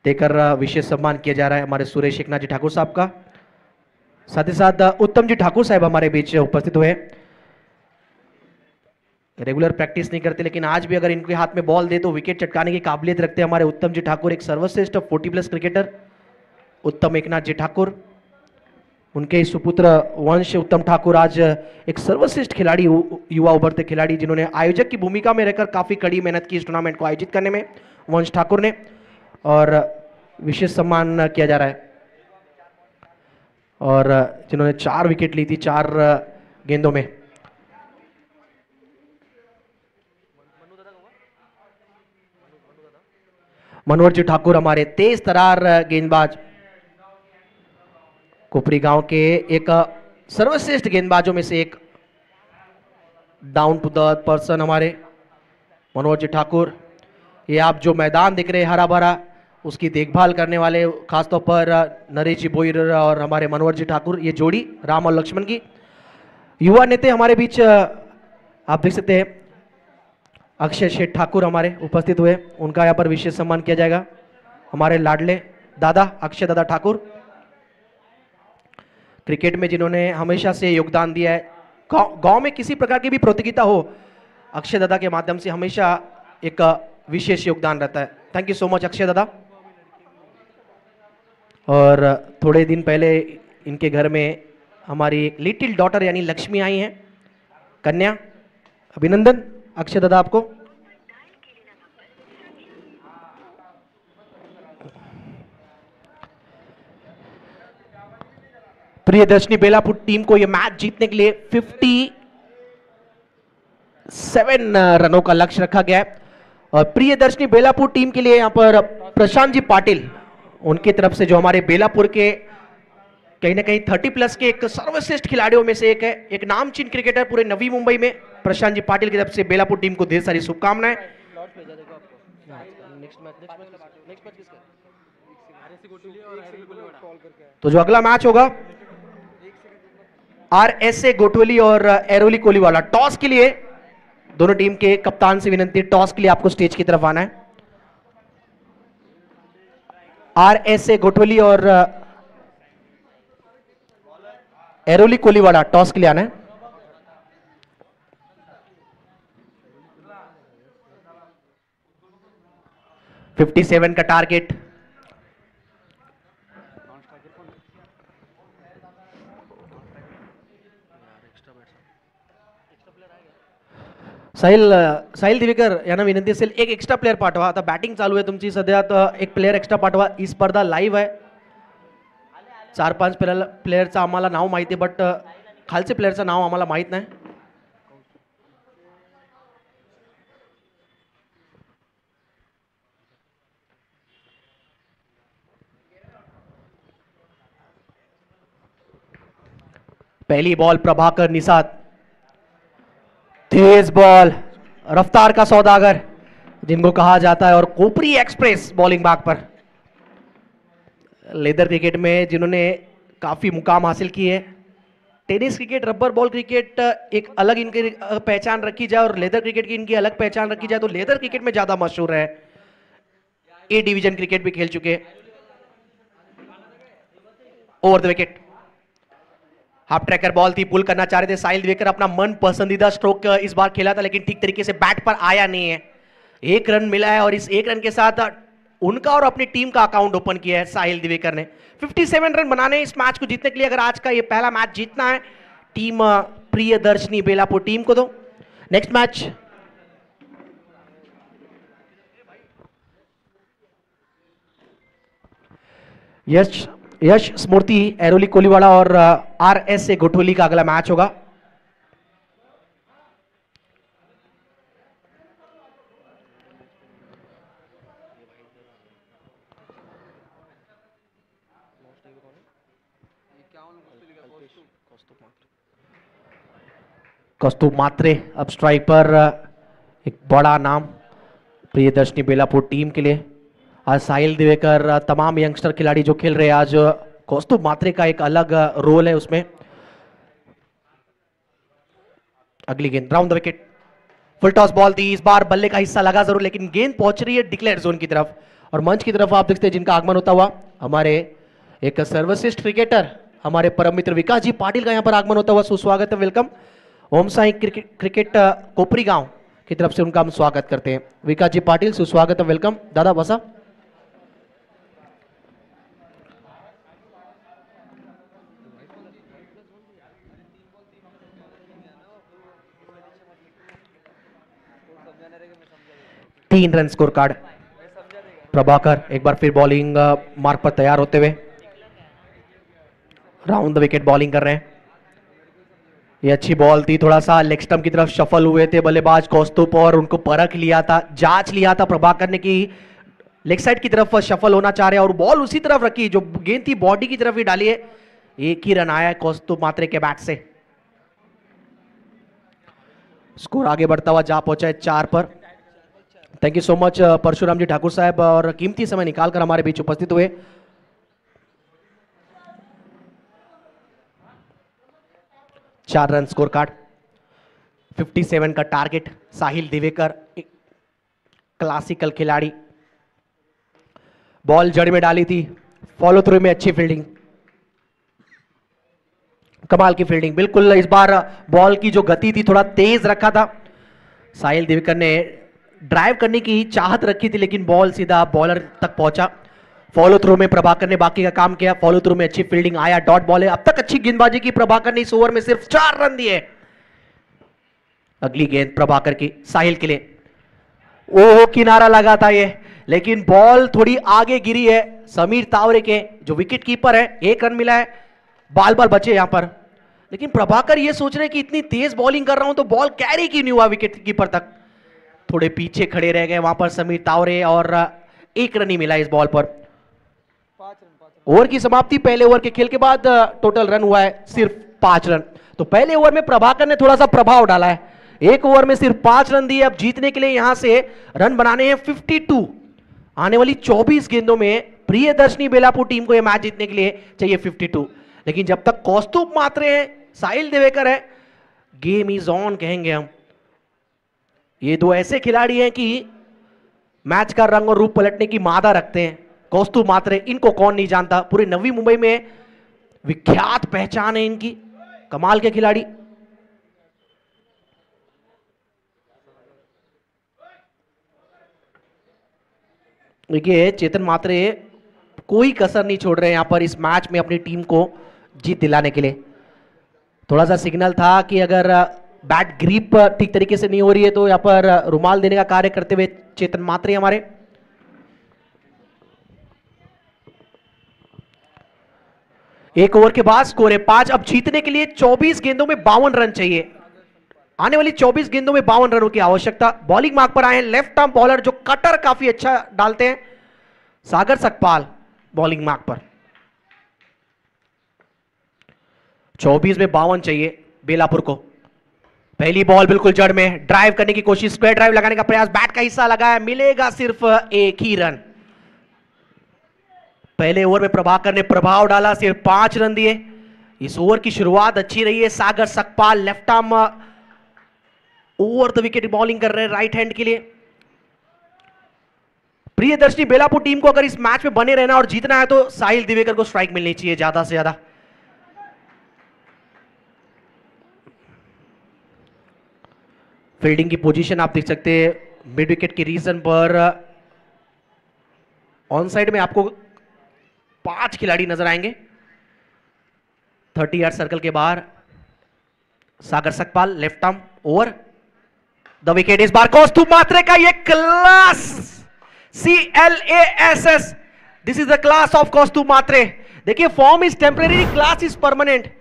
देकर विशेष सम्मान किया जा रहा है हमारे सुरेश एकनाथ जी ठाकुर साहब का। साथ ही साथ उत्तम जी ठाकुर साहब हमारे बीच उपस्थित हुए। रेगुलर प्रैक्टिस नहीं करते, लेकिन आज भी अगर इनके हाथ में बॉल दे तो विकेट चटकाने की काबिलियत रखते हैं हमारे उत्तम जी ठाकुर, एक सर्वश्रेष्ठ 40+ क्रिकेटर उत्तम एकनाथ जी ठाकुर। उनके सुपुत्र वंश उत्तम ठाकुर आज एक सर्वश्रेष्ठ खिलाड़ी, युवा उभरते खिलाड़ी, जिन्होंने आयोजक की भूमिका में रहकर काफी कड़ी मेहनत की इस टूर्नामेंट को आयोजित करने में, वंश ठाकुर ने, और विशेष सम्मान किया जा रहा है। और जिन्होंने 4 विकेट ली थी, 4 गेंदों में। मनोहर जी ठाकुर हमारे तेज तरार गेंदबाज, कोपरी गांव के एक सर्वश्रेष्ठ गेंदबाजों में से एक, डाउन टू द पर्सन हमारे मनोहर जी ठाकुर। ये आप जो मैदान दिख रहे हैं हरा भरा, उसकी देखभाल करने वाले खासतौर पर नरेश जी बोईर और हमारे मनोहर जी ठाकुर, ये जोड़ी राम और लक्ष्मण की। युवा नेता हमारे बीच आप देख सकते हैं अक्षय शेठ ठाकुर हमारे उपस्थित हुए, उनका यहाँ पर विशेष सम्मान किया जाएगा। हमारे लाडले दादा अक्षय दादा ठाकुर, क्रिकेट में जिन्होंने हमेशा से योगदान दिया है, गांव में किसी प्रकार की भी प्रतियोगिता हो, अक्षय दादा के माध्यम से हमेशा एक विशेष योगदान रहता है। Thank you so much Akshay दादा। और थोड़े दिन पहले इनके घर में हमारी एक लिटिल डॉटर यानी लक्ष्मी आई हैं, कन्या। अभिनंदन अक्षय दादा आपको। प्रियदर्शनी बेलापुर टीम को यह मैच जीतने के लिए 57 रनों का लक्ष्य रखा गया है। और प्रियदर्शनी बेलापुर टीम के लिए यहां पर प्रशांत जी पाटिल, उनकी तरफ से, जो हमारे बेलापुर के कहीं ना कहीं 30+ के एक सर्वश्रेष्ठ खिलाड़ियों में से एक है, एक नामचीन क्रिकेटर पूरे नवी मुंबई में, प्रशांत जी पाटिल की तरफ से बेलापुर टीम को ढेर सारी शुभकामनाएं। तो जो अगला मैच होगा RSA गोटवली और एरोली कोलीवाला, टॉस के लिए दोनों टीम के कप्तान से विनंती, टॉस के लिए आपको स्टेज की तरफ आना है। RSA गोटवली और एरोली कोलीवाला, टॉस के लिए आना है। $57 का टारगेट। साहिल दिवेकर यांना विनंती असेल एक एक्स्ट्रा प्लेयर पाठवा। आता बॅटिंग चालू आहे तुमची सध्या, तर एक प्लेयर एक्स्ट्रा पाठवा। ही स्पर्धा लाईव्ह आहे, 4-5 प्लेयरचं आम्हाला नाव माहिती आहे, बट खालचे प्लेयरचं नाव आम्हाला माहित नाही। पहली बॉल प्रभाकर निषाद, तेज बॉल, रफ्तार का सौदागर जिनको कहा जाता है, और कोपरी एक्सप्रेस बॉलिंग भाग पर। लेदर क्रिकेट में जिन्होंने काफी मुकाम हासिल किए है, tennis cricket, rubber ball cricket एक अलग इनकी पहचान रखी जाए और लेदर क्रिकेट की इनकी अलग पहचान रखी जाए तो लेदर क्रिकेट में ज्यादा मशहूर है। ए डिवीजन क्रिकेट भी खेल चुके। Over the wicket, half tracker ball थी, पुल करना चाह रहे थे साहिल दिवेकर, अपना मन पसंदीदा स्ट्रोक इस बार खेला था लेकिन ठीक तरीके से बैट पर आया नहीं है। 1 रन मिला है और इस 1 रन के साथ उनका और अपनी टीम का अकाउंट ओपन किया है साहिल दिवेकर ने। 57 रन बनाने इस मैच को जीतने के लिए, अगर आज का ये पहला मैच जीतना है टीम प्रियदर्शनी बेलापुर टीम को। तो नेक्स्ट मैच यश स्मृति एरोली कोलीवाला और RSA गोटवली का अगला मैच होगा। कौस्तुभ मात्रे अब स्ट्राइक पर, एक बड़ा नाम प्रियदर्शनी बेलापुर टीम के लिए। आज साहिल दिवेकर, तमाम यंगस्टर खिलाड़ी जो खेल रहे हैं, आज कौस्तुभ मात्रे का एक अलग रोल है उसमें। अगली गेंद round the wicket, full toss ball थी, इस बार बल्ले का हिस्सा लगा जरूर लेकिन गेंद पहुंच रही है डिक्लेयर जोन की तरफ। और मंच की तरफ आप देखते हैं जिनका आगमन होता हुआ, हमारे एक सर्वश्रेष्ठ क्रिकेटर हमारे परम मित्र विकास जी पाटिल का यहां पर आगमन होता हुआ सुस्वागत है, वेलकम। ओम साई क्रिकेट कोपरी गांव की तरफ से उनका हम स्वागत करते हैं। विकास जी पाटिल सुस्वागत है, वेलकम। दादा बसा। तीन रन स्कोर कार्ड। प्रभाकर एक बार फिर बॉलिंग मार्क पर तैयार होते हुए राउंड द विकेट बॉलिंग कर रहे हैं। ये अच्छी बॉल थी, थोड़ा सा लेग स्टंप की तरफ शफल हुए थे बल्लेबाज कौस्तुभ और उनको परख लिया था, जांच लिया था प्रभाकर ने कि लेग साइड की तरफ शफल होना चाह रहे हैं और बॉल उसी तरफ रखी, जो गेंद थी बॉडी की तरफ ही डाली है। एक ही रन आया है कौस्तुभ मात्रे के बैट से। स्कोर आगे बढ़ता हुआ जा पहुंचा है 4 पर। Thank you so much Parshuram ji Thakur साहब, और कीमती समय निकालकर हमारे बीच उपस्थित हुए। चार रन स्कोर कार्ड, 57 का टारगेट। साहिल दिवेकर क्लासिकल खिलाड़ी, बॉल जड़ में डाली थी, फॉलो थ्रू में अच्छी फील्डिंग, कमाल की फील्डिंग। बिल्कुल इस बार बॉल की जो गति थी थोड़ा तेज रखा था साहिल दिवेकर ने, ड्राइव करने की चाहत रखी थी लेकिन बॉल सीधा बॉलर तक पहुंचा। फॉलो थ्रू में प्रभाकर ने बाकी का काम किया, फॉलो थ्रू में अच्छी फील्डिंग, आया डॉट बॉल है। अब तक अच्छी गेंदबाजी की प्रभाकर ने, इस ओवर में सिर्फ 4 रन दिए। अगली गेंद प्रभाकर की साहिल के लिए, ओह किनारा लगा था ये, लेकिन बॉल थोड़ी आगे गिरी है। समीर तावरे के जो विकेट कीपर है, 1 रन मिला है, बाल बाल बचे यहां पर। लेकिन प्रभाकर ये सोच रहे हैं कि इतनी तेज बॉलिंग कर रहा हूं तो बॉल कैरी क्यों नहीं हुआ विकेट कीपर तक। थोड़े पीछे खड़े रह गए वहां पर समीर तावरे और 1 रन ही मिला इस बॉल पर। ओवर की समाप्ति, पहले ओवर के खेल के बाद टोटल रन हुआ है सिर्फ 5 रन। तो पहले ओवर में प्रभाकर ने थोड़ा सा प्रभाव डाला है, 1 ओवर में सिर्फ 5 रन दिए। अब जीतने के लिए यहां से रन बनाने हैं 52। आने वाली 24 गेंदों में प्रियदर्शनी बेलापुर टीम को यह मैच जीतने के लिए चाहिए 52। लेकिन जब तक कौस्तुभ मात्रे हैं, साहिल दिवेकर है, गेम इज ऑन कहेंगे हम। ये दो ऐसे खिलाड़ी हैं कि मैच का रंग और रूप पलटने की मादा रखते हैं। कौस्तुभ मात्रे, इनको कौन नहीं जानता, पूरे नवी मुंबई में विख्यात पहचान है इनकी, कमाल के खिलाड़ी। देखिए चेतन मात्रे कोई कसर नहीं छोड़ रहे हैं यहां पर इस मैच में अपनी टीम को जीत दिलाने के लिए। थोड़ा सा सिग्नल था कि अगर बैट ग्रिप ठीक तरीके से नहीं हो रही है तो यहां पर रुमाल देने का कार्य करते हुए चेतन मात्रे हमारे। एक ओवर के बाद स्कोर है 5। अब जीतने के लिए 24 गेंदों में 52 रन चाहिए। आने वाली 24 गेंदों में 52 रनों की आवश्यकता। बॉलिंग मार्क पर आए हैं लेफ्ट आर्म बॉलर जो कटर काफी अच्छा डालते हैं, सागर सकपाल बॉलिंग मार्क पर। 24 में 52 चाहिए बेलापुर को। पहली बॉल बिल्कुल जड़ में, ड्राइव करने की कोशिश, स्क्वायर ड्राइव लगाने का प्रयास, बैट का हिस्सा लगाया, मिलेगा सिर्फ 1 ही रन। पहले ओवर में प्रभाकर ने प्रभाव डाला, सिर्फ 5 रन दिए। इस ओवर की शुरुआत अच्छी रही है। Sagar Sakpal left arm over the wicket bowling कर रहे हैं राइट हैंड के लिए। प्रियदर्शनी बेलापुर टीम को अगर इस मैच में बने रहना और जीतना है तो साहिल दिवेकर को स्ट्राइक मिलनी चाहिए ज्यादा से ज्यादा। फील्डिंग की पोजीशन आप देख सकते हैं, मिड विकेट के रीजन पर ऑन साइड में आपको 5 खिलाड़ी नजर आएंगे। 30 यार्ड सर्कल के बाहर Sagar Sakpal left arm over the wicket. इस बार कौस्तुभ मात्रे का ये class, CLASS, this is the class of Kaustubh Mhatre. देखिए form is temporary, class is permanent.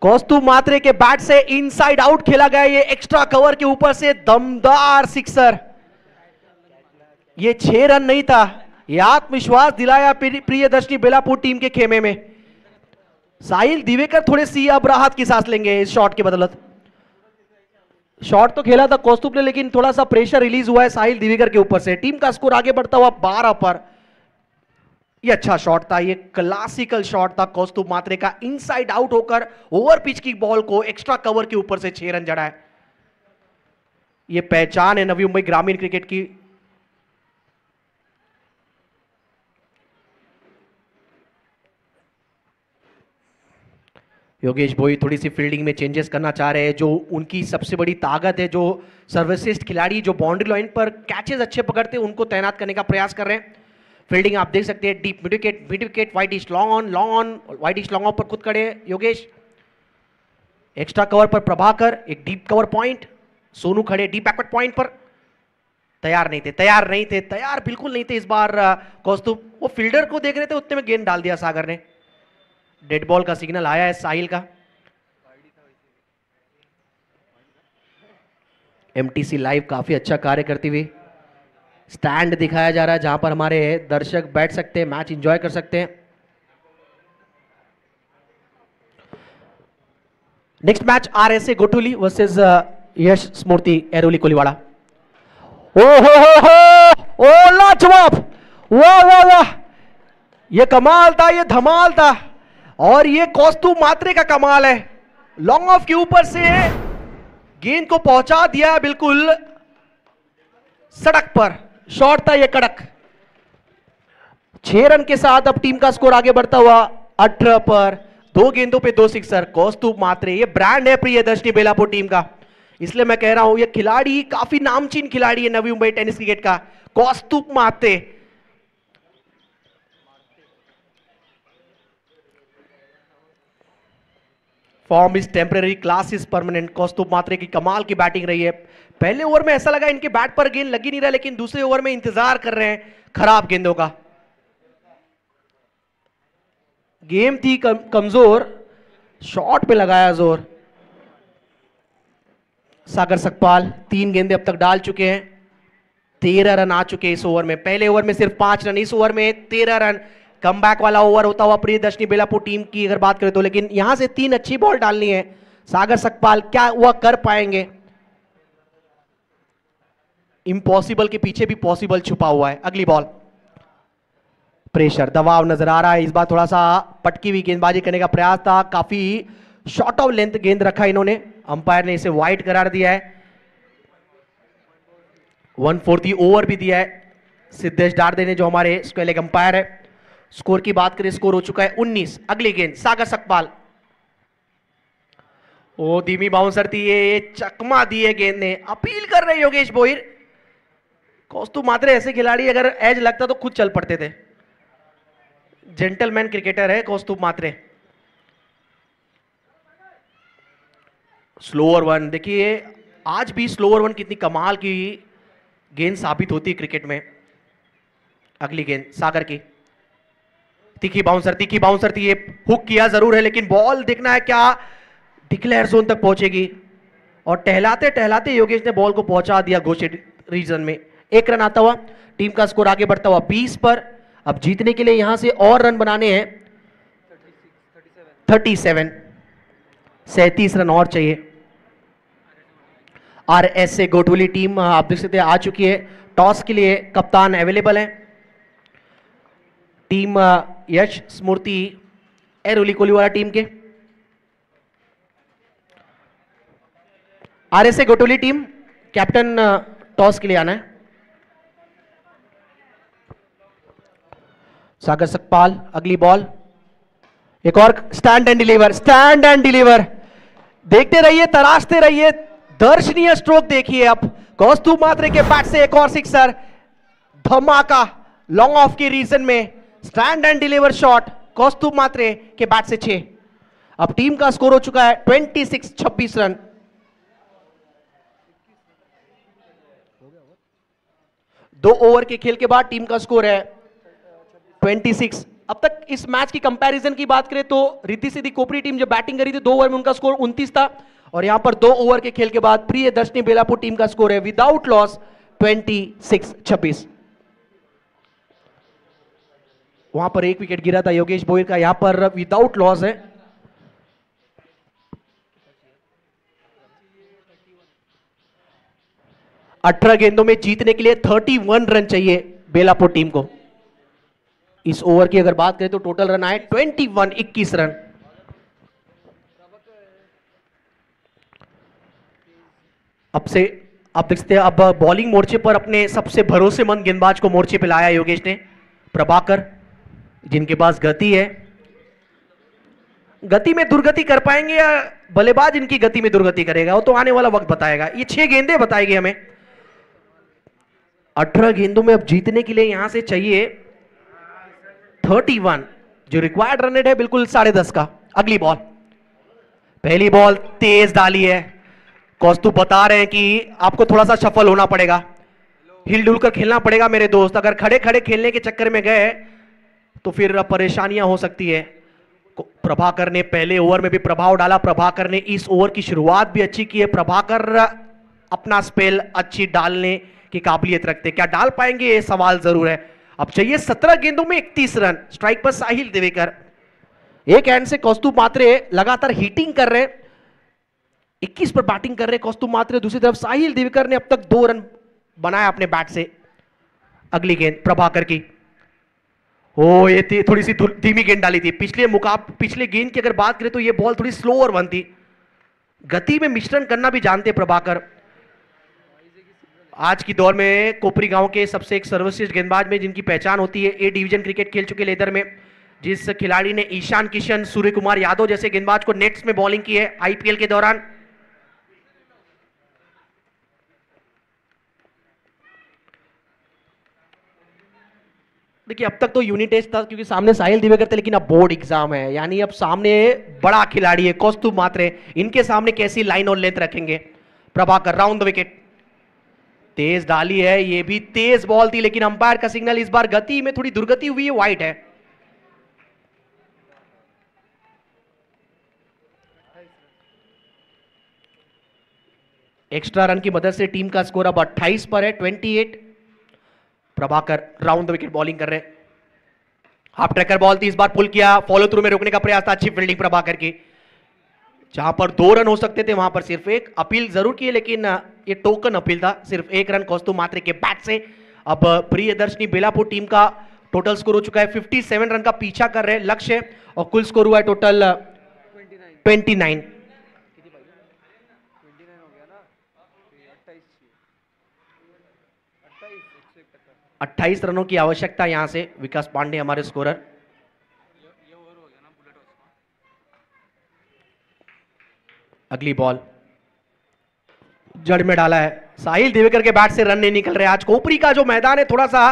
Kaustubh Mhatre के बैट से इनसाइड आउट खेला गया, ये एक्स्ट्रा कवर के ऊपर से दमदार सिक्सर। ये 6 रन नहीं था, ये आत्मविश्वास दिलाया प्रियदर्शनी बेलापुर टीम के खेमे में। साहिल दिवेकर थोड़े सी अब राहत की सांस लेंगे इस शॉट के बदौलत। शॉट तो खेला था कौस्तुभ ने, लेकिन थोड़ा सा प्रेशर रिलीज हुआ है साहिल दिवेकर के ऊपर से। टीम का स्कोर आगे बढ़ता हुआ 12 पर। ये अच्छा शॉट था, ये क्लासिकल शॉट था कौस्तुभ मात्रे का, इनसाइड आउट होकर ओवर पिच की बॉल को एक्स्ट्रा कवर के ऊपर से 6 रन जड़ा है। ये पहचान है नवी मुंबई ग्रामीण क्रिकेट की। योगेश भोई थोड़ी सी फील्डिंग में चेंजेस करना चाह रहे हैं, जो उनकी सबसे बड़ी ताकत है, जो सर्वश्रेष्ठ खिलाड़ी जो बाउंड्री लाइन पर कैचेस अच्छे पकड़ते हैं उनको तैनात करने का प्रयास कर रहे हैं। फील्डिंग आप देख सकते हैं, deep mid wicket, wide is long on, wide is long on पर खुद खड़े योगेश। एक्स्ट्रा कवर पर प्रभाकर, एक डीप कवर पॉइंट, सोनू खड़े डीप बैकवर्ड पॉइंट पर। तैयार बिल्कुल नहीं थे इस बार कौस्तुभ। वो फील्डर को देख रहे थे, उतने में गेंद डाल दिया सागर ने। डेड बॉल का सिग्नल आया है साहिल का। एमटीसी लाइव काफी अच्छा कार्य करती हुई स्टैंड दिखाया जा रहा है जहां पर हमारे दर्शक बैठ सकते हैं, मैच एंजॉय कर सकते हैं। नेक्स्ट मैच आरएसए गोटुली वर्सेस यश स्मूर्ति एरोली कोलीवाड़ा। ओ हो ओ लाजवाब, वाह वाह वाह, ये कमाल था, ये धमाल था। और ये कौस्तुभ मात्रे का कमाल है, लॉन्ग ऑफ के ऊपर से गेंद को पहुंचा दिया बिल्कुल सड़क पर, शॉट था ये कड़क। 6 रन के साथ अब टीम का स्कोर आगे बढ़ता हुआ 18 पर, 2 गेंदों पे 2 सिक्सर। कौस्तुभ मात्रे ये ब्रांड है प्रियदर्शनी बेलापुर टीम का, इसलिए मैं कह रहा हूं ये खिलाड़ी काफी नामचीन खिलाड़ी है नवी मुंबई टेनिस क्रिकेट का, Kaustubh Mhatre. Form is temporary, class is permanent. Kaustubh Mhatre की कमाल की बैटिंग रही है। पहले ओवर में ऐसा लगा इनके बैट पर गेंद लगी नहीं रहा, लेकिन दूसरे ओवर में इंतजार कर रहे हैं खराब गेंदों का। गेम थी कमजोर, शॉट पे लगाया जोर। सागर सकपाल 3 गेंदे अब तक डाल चुके हैं, 13 रन आ चुके इस ओवर में। पहले ओवर में सिर्फ 5 रन, इस ओवर में 13 रन। कमबैक वाला ओवर होता हुआ प्रियदर्शनी बेलापुर टीम की अगर बात करें तो, लेकिन यहां से 3 अच्छी बॉल डालनी है। सागर सकपाल क्या वह कर पाएंगे? इम्पॉसिबल के पीछे भी पॉसिबल छुपा हुआ है। अगली बॉल, प्रेशर, दबाव नजर आ रहा है। इस बार थोड़ा सा पटकी हुई गेंदबाजी करने का प्रयास था, काफी शॉर्ट ऑफ लेंथ गेंद रखा इन्होंने, अंपायर ने इसे वाइड करार दिया है। 1/4 ओवर भी दिया है सिद्धेश डारदे ने, जो हमारे स्क्वायर लेग अंपायर है। स्कोर की बात करें, स्कोर हो चुका है 19। अगली गेंद सागर सकपाल, ओ धीमी बाउंसर थी, ये चकमा दी है गेंद ने। अपील कर रहे योगेश भोईर। कौस्तुभ मात्रे ऐसे खिलाड़ी अगर एज लगता तो खुद चल पड़ते थे, जेंटलमैन क्रिकेटर है कौस्तुभ मात्रे। स्लोअर वन, देखिए आज भी स्लोअर वन कितनी कमाल की गेंद साबित होती है क्रिकेट में। अगली गेंद सागर की, तीखी बाउंसर थी, ये हुक किया जरूर है, लेकिन बॉल देखना है क्या डिक्लेयर जोन तक पहुंचेगी। और टहलाते टहलाते योगेश ने बॉल को पहुंचा दिया घोषित रीजन में। 1 रन आता हुआ, टीम का स्कोर आगे बढ़ता हुआ 20 पर। अब जीतने के लिए यहां से और रन बनाने हैं 37, 37 रन और चाहिए। आरएसए गोटुली टीम आप देख सकते हैं आ चुकी है। टॉस के लिए कप्तान अवेलेबल है। टीम यश स्मूर्ति एरोली कोलीवाड़ा टीम के। आरएसए गोटुली टीम कैप्टन टॉस के लिए आना है। सागर सकपाल, अगली बॉल, एक और stand and deliver, stand and deliver. देखते रहिए, तराशते रहिए, दर्शनीय स्ट्रोक देखिए। अब कौस्तुभ मात्रे के बैट से एक और सिक्सर, धमाका लॉन्ग ऑफ के रीजन में, स्टैंड एंड डिलीवर शॉट कौस्तुभ मात्रे के बैट से 6। अब टीम का स्कोर हो चुका है 26, 26 रन। दो ओवर के खेल के बाद टीम का स्कोर है 26। अब तक इस मैच की कंपैरिजन की बात करें तो रिद्धि सिद्धि कोपरी टीम जो बैटिंग करी थी 2 ओवर में उनका स्कोर 29 था, और यहां पर 2 ओवर के खेल के बाद प्रियदर्शनी बेलापुर टीम का स्कोर है विदाउट लॉस 26, 26। वहां पर 1 विकेट गिरा था योगेश भोईर का, यहां पर विदाउट लॉस है। अठारह गेंदों में जीतने के लिए 31 रन चाहिए बेलापुर टीम को। इस ओवर की अगर बात करें तो टोटल रन आए 21, 21 रन। अब से आप देख सकते हैं, अब बॉलिंग मोर्चे पर अपने सबसे भरोसेमंद गेंदबाज को मोर्चे पे लाया योगेश ने, प्रभाकर, जिनके पास गति है। गति में दुर्गति कर पाएंगे या बल्लेबाज इनकी गति में दुर्गति करेगा, वो तो आने वाला वक्त बताएगा। ये 6 गेंदें बताएगी हमें। 18 गेंदों में अब जीतने के लिए यहां से चाहिए 31, जो रिक्वायर्ड रन रेट है बिल्कुल 10.5 का। अगली बॉल, पहली बॉल तेज डाली है। कौस्तुभ बता रहे हैं कि आपको थोड़ा सा सफल होना पड़ेगा, हिलडुल कर खेलना पड़ेगा मेरे दोस्त। अगर खड़े खड़े खेलने के चक्कर में गए तो फिर परेशानियां हो सकती है। प्रभाकर ने पहले ओवर में भी प्रभाव डाला। प्रभाकर ने इस ओवर की शुरुआत भी अच्छी की है। प्रभाकर अपना स्पेल अच्छी डालने की काबिलियत रखते, क्या डाल पाएंगे ये सवाल जरूर है। अब चाहिए 17 गेंदों में 31 रन। स्ट्राइक पर साहिल दिवेकर, एक एंड से कौस्तुभ मात्रे लगातार हिटिंग कर रहे, 21 पर बैटिंग कर रहे कौस्तुभ मात्रे। दूसरी तरफ साहिल दिवेकर ने अब तक 2 रन बनाया अपने बैट से। अगली गेंद प्रभाकर की, ओ ये थोड़ी सी धीमी गेंद डाली थी। पिछले गेंद की अगर बात करें तो ये बॉल थोड़ी स्लो और वन थी। गति में मिश्रण करना भी जानते प्रभाकर। आज की दौर में कोपरी गांव के सबसे एक सर्वश्रेष्ठ गेंदबाज में जिनकी पहचान होती है, ए डिवीजन क्रिकेट खेल चुके लेदर में, जिस खिलाड़ी ने ईशान किशन, सूर्य कुमार यादव जैसे गेंदबाज को नेट्स में बॉलिंग की है आईपीएल के दौरान। देखिए अब तक तो यूनिट टेस्ट था क्योंकि सामने साहिल दिवेकर थे, लेकिन अब बोर्ड एग्जाम है, यानी अब सामने बड़ा खिलाड़ी है कौस्तुभ मात्रे। इनके सामने कैसी लाइन और लेंथ रखेंगे प्रभाकर। राउंड द विकेट, तेज डाली है, ये भी तेज बॉल थी, लेकिन अंपायर का सिग्नल इस बार गति में थोड़ी दुर्गति हुई है, वाइड है। एक्स्ट्रा रन की मदद से टीम का स्कोर अब 28 पर है, 28। Prabhakar round the wicket bowling कर रहे हैं। हाफ ट्रैकर बॉल थी, इस बार पुल किया, फॉलो थ्रू में रोकने का प्रयास था। अच्छी फील्डिंग प्रभाकर की, जहां पर 2 रन हो सकते थे वहां पर सिर्फ 1। अपील जरूर की, लेकिन ये टोकन अपील था, सिर्फ 1 रन कौस्तुभ मात्रे के बैट से। अब प्रियदर्शनी बेलापुर टीम का टोटल स्कोर हो चुका है 57 रन का पीछा कर रहे लक्ष्य, और कुल स्कोर हुआ है टोटल 29। 28 रनों की आवश्यकता यहां से। विकास पांडे हमारे स्कोरर। अगली बॉल जड़ में डाला है, साहिल दिवेकर के बैट से रन नहीं निकल रहे। आज कोपरी का जो मैदान है थोड़ा सा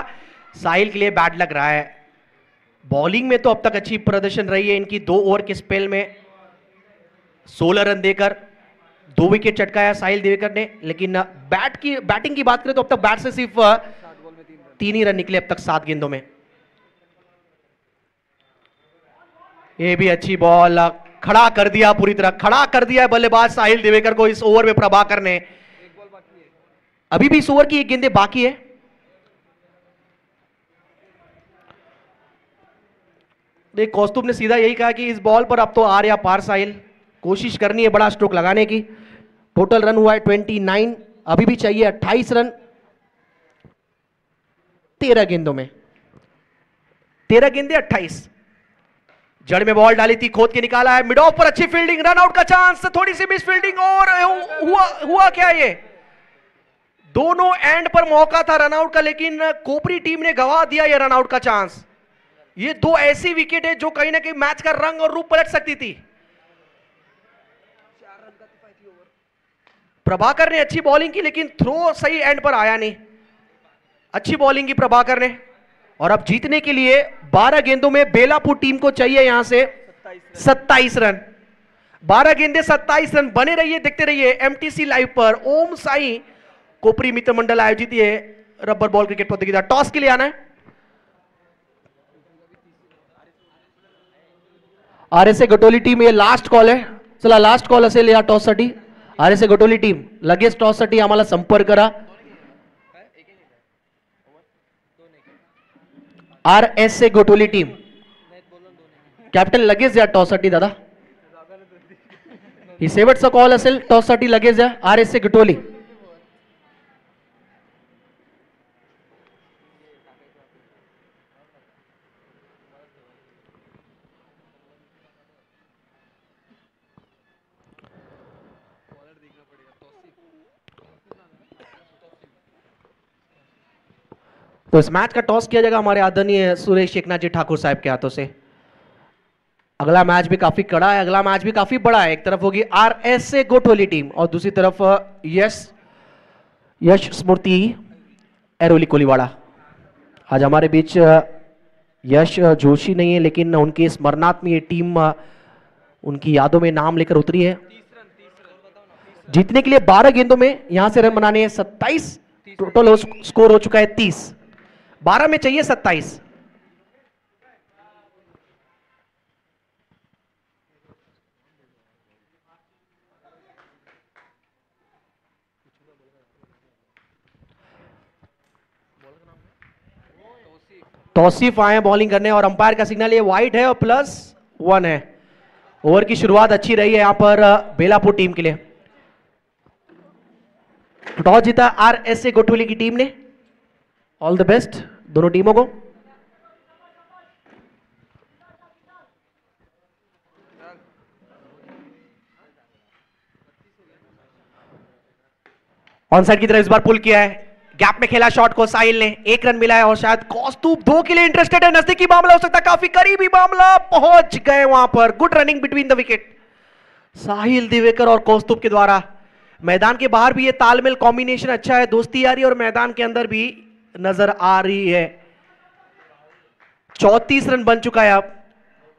साहिल के लिए बैड लग रहा है। बॉलिंग में तो अब तक अच्छी प्रदर्शन रही है इनकी, 2 ओवर के स्पेल में 16 रन देकर 2 विकेट चटकाया साहिल दिवेकर ने। लेकिन बैटिंग की बात करें तो अब तक बैट से सिर्फ 3 ही रन निकले अब तक 7 गेंदों में। ये भी अच्छी बॉल, खड़ा कर दिया, पूरी तरह खड़ा कर दिया है बल्लेबाज साहिल दिवेकर को इस ओवर में प्रभाकर ने। अभी भी इस ओवर की 1 गेंदें बाकी है। देख कौस्तुभ ने सीधा यही कहा कि इस बॉल पर अब तो आर या पार साहिल, कोशिश करनी है बड़ा स्ट्रोक लगाने की। टोटल रन हुआ है 29, अभी भी चाहिए 28 रन 13 गेंदों में। 13 गेंदे 28। जड़ में बॉल डाली थी, खोद के निकाला है, मिड ऑफ पर अच्छी फील्डिंग, रन आउट का चांस, थोड़ी सी मिस फील्डिंग, और हुआ क्या ये? दोनों एंड पर मौका था रन आउट का, लेकिन कोपरी टीम ने गवा दिया ये रन आउट का चांस। ये 2 ऐसी विकेट है जो कहीं ना कहीं मैच का रंग और रूप पलट सकती थी। प्रभाकर ने अच्छी बॉलिंग की, लेकिन थ्रो सही एंड पर आया नहीं। अच्छी बॉलिंग की प्रभाकर ने, और अब जीतने के लिए 12 गेंदों में बेलापुर टीम को चाहिए यहां से 27 रन। 12 गेंदे 27 रन। बने रहिए, देखते रहिए एमटीसी लाइव पर। ओम साई कोपरी मित्र मंडल आयोजित ये रबर बॉल क्रिकेट प्रतियोगिता। टॉस के लिए आना है आरएसए गटोली टीम, ये लास्ट कॉल है, चला लास्ट कॉल असेल या टॉस साठी। आरएसए गटोली टीम लगेच टॉस साठी आम्हाला संपर्क करा। आरएसए गटोली टीम, कॅप्टन लगेच या टॉस साठी दादा, ही शेवटचा कॉल असेल टॉस साठी, लगेच या आरएसए गटोली। तो इस मैच का टॉस किया जाएगा हमारे आदरणीय सुरेश शेखनाथ जी ठाकुर साहब के हाथों से। अगला मैच भी काफी कड़ा है, अगला मैच भी काफी बड़ा है। एक तरफ होगी आरएसए गोटोली टीम और दूसरी तरफ यश स्मृति एरोली कोलीवाड़ा। आज हमारे बीच यश जोशी नहीं है, लेकिन उनके स्मरणार्थ में ये टीम उनकी यादों में नाम लेकर उतरी है। जीतने के लिए 12 गेंदों में यहां से रन बनाने हैं 27, टोटल स्कोर हो चुका है 30। 12 में चाहिए 27। तौसीफ आए बॉलिंग करने और अंपायर का सिग्नल ये वाइड है और +1 है। ओवर की शुरुआत अच्छी रही है यहां पर बेलापुर टीम के लिए। टॉस जीता RSA गोटोली की टीम ने। ऑल द बेस्ट दोनों टीमों को। ऑन साइड की तरफ इस बार पुल किया है, गैप में खेला शॉट को साहिल ने, 1 रन मिला है और शायद कौस्तुभ 2 के लिए इंटरेस्टेड है। नजदीकी मामला हो सकता है, काफी करीबी मामला, पहुंच गए वहां पर। Good running between the wicket Sahil Divekar और कौस्तुभ के द्वारा। मैदान के बाहर भी ये तालमेल कॉम्बिनेशन अच्छा है, दोस्ती यारी, और मैदान के अंदर भी नजर आ रही है। 34 रन बन चुका है।